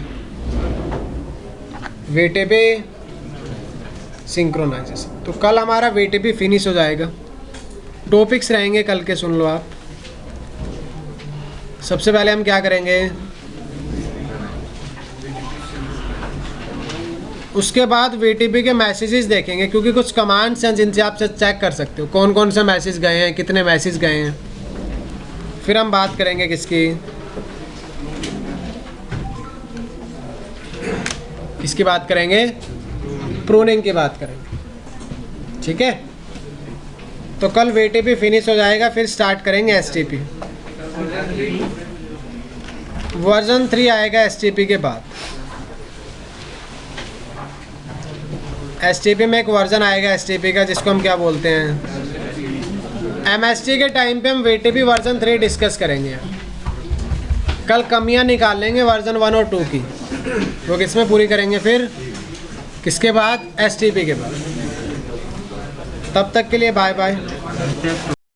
VTP synchronization. तो कल हमारा VTP फिनिश हो जाएगा। टॉपिक्स रहेंगे कल के, सुन लो आप। सबसे पहले हम क्या करेंगे? उसके बाद VTP के मैसेजेस देखेंगे, क्योंकि कुछ कमांड्स हैं जिनसे आप चेक कर सकते हो कौन कौन से मैसेज गए हैं, कितने मैसेज गए हैं। फिर हम बात करेंगे किसकी? किसकी बात करेंगे? प्रूनिंग की बात करेंगे। ठीक है, तो कल VTP फिनिश हो जाएगा, फिर स्टार्ट करेंगे STP। वर्जन 3 आएगा STP के बाद। STP में एक वर्जन आएगा STP का जिसको हम क्या बोलते हैं? MST के टाइम पे हम VTP वर्जन 3 डिस्कस करेंगे। कल कमियां निकाल लेंगे वर्जन 1 और 2 की, वो किसमें पूरी करेंगे? फिर किसके बाद? STP के बाद। तब तक के लिए बाय बाय।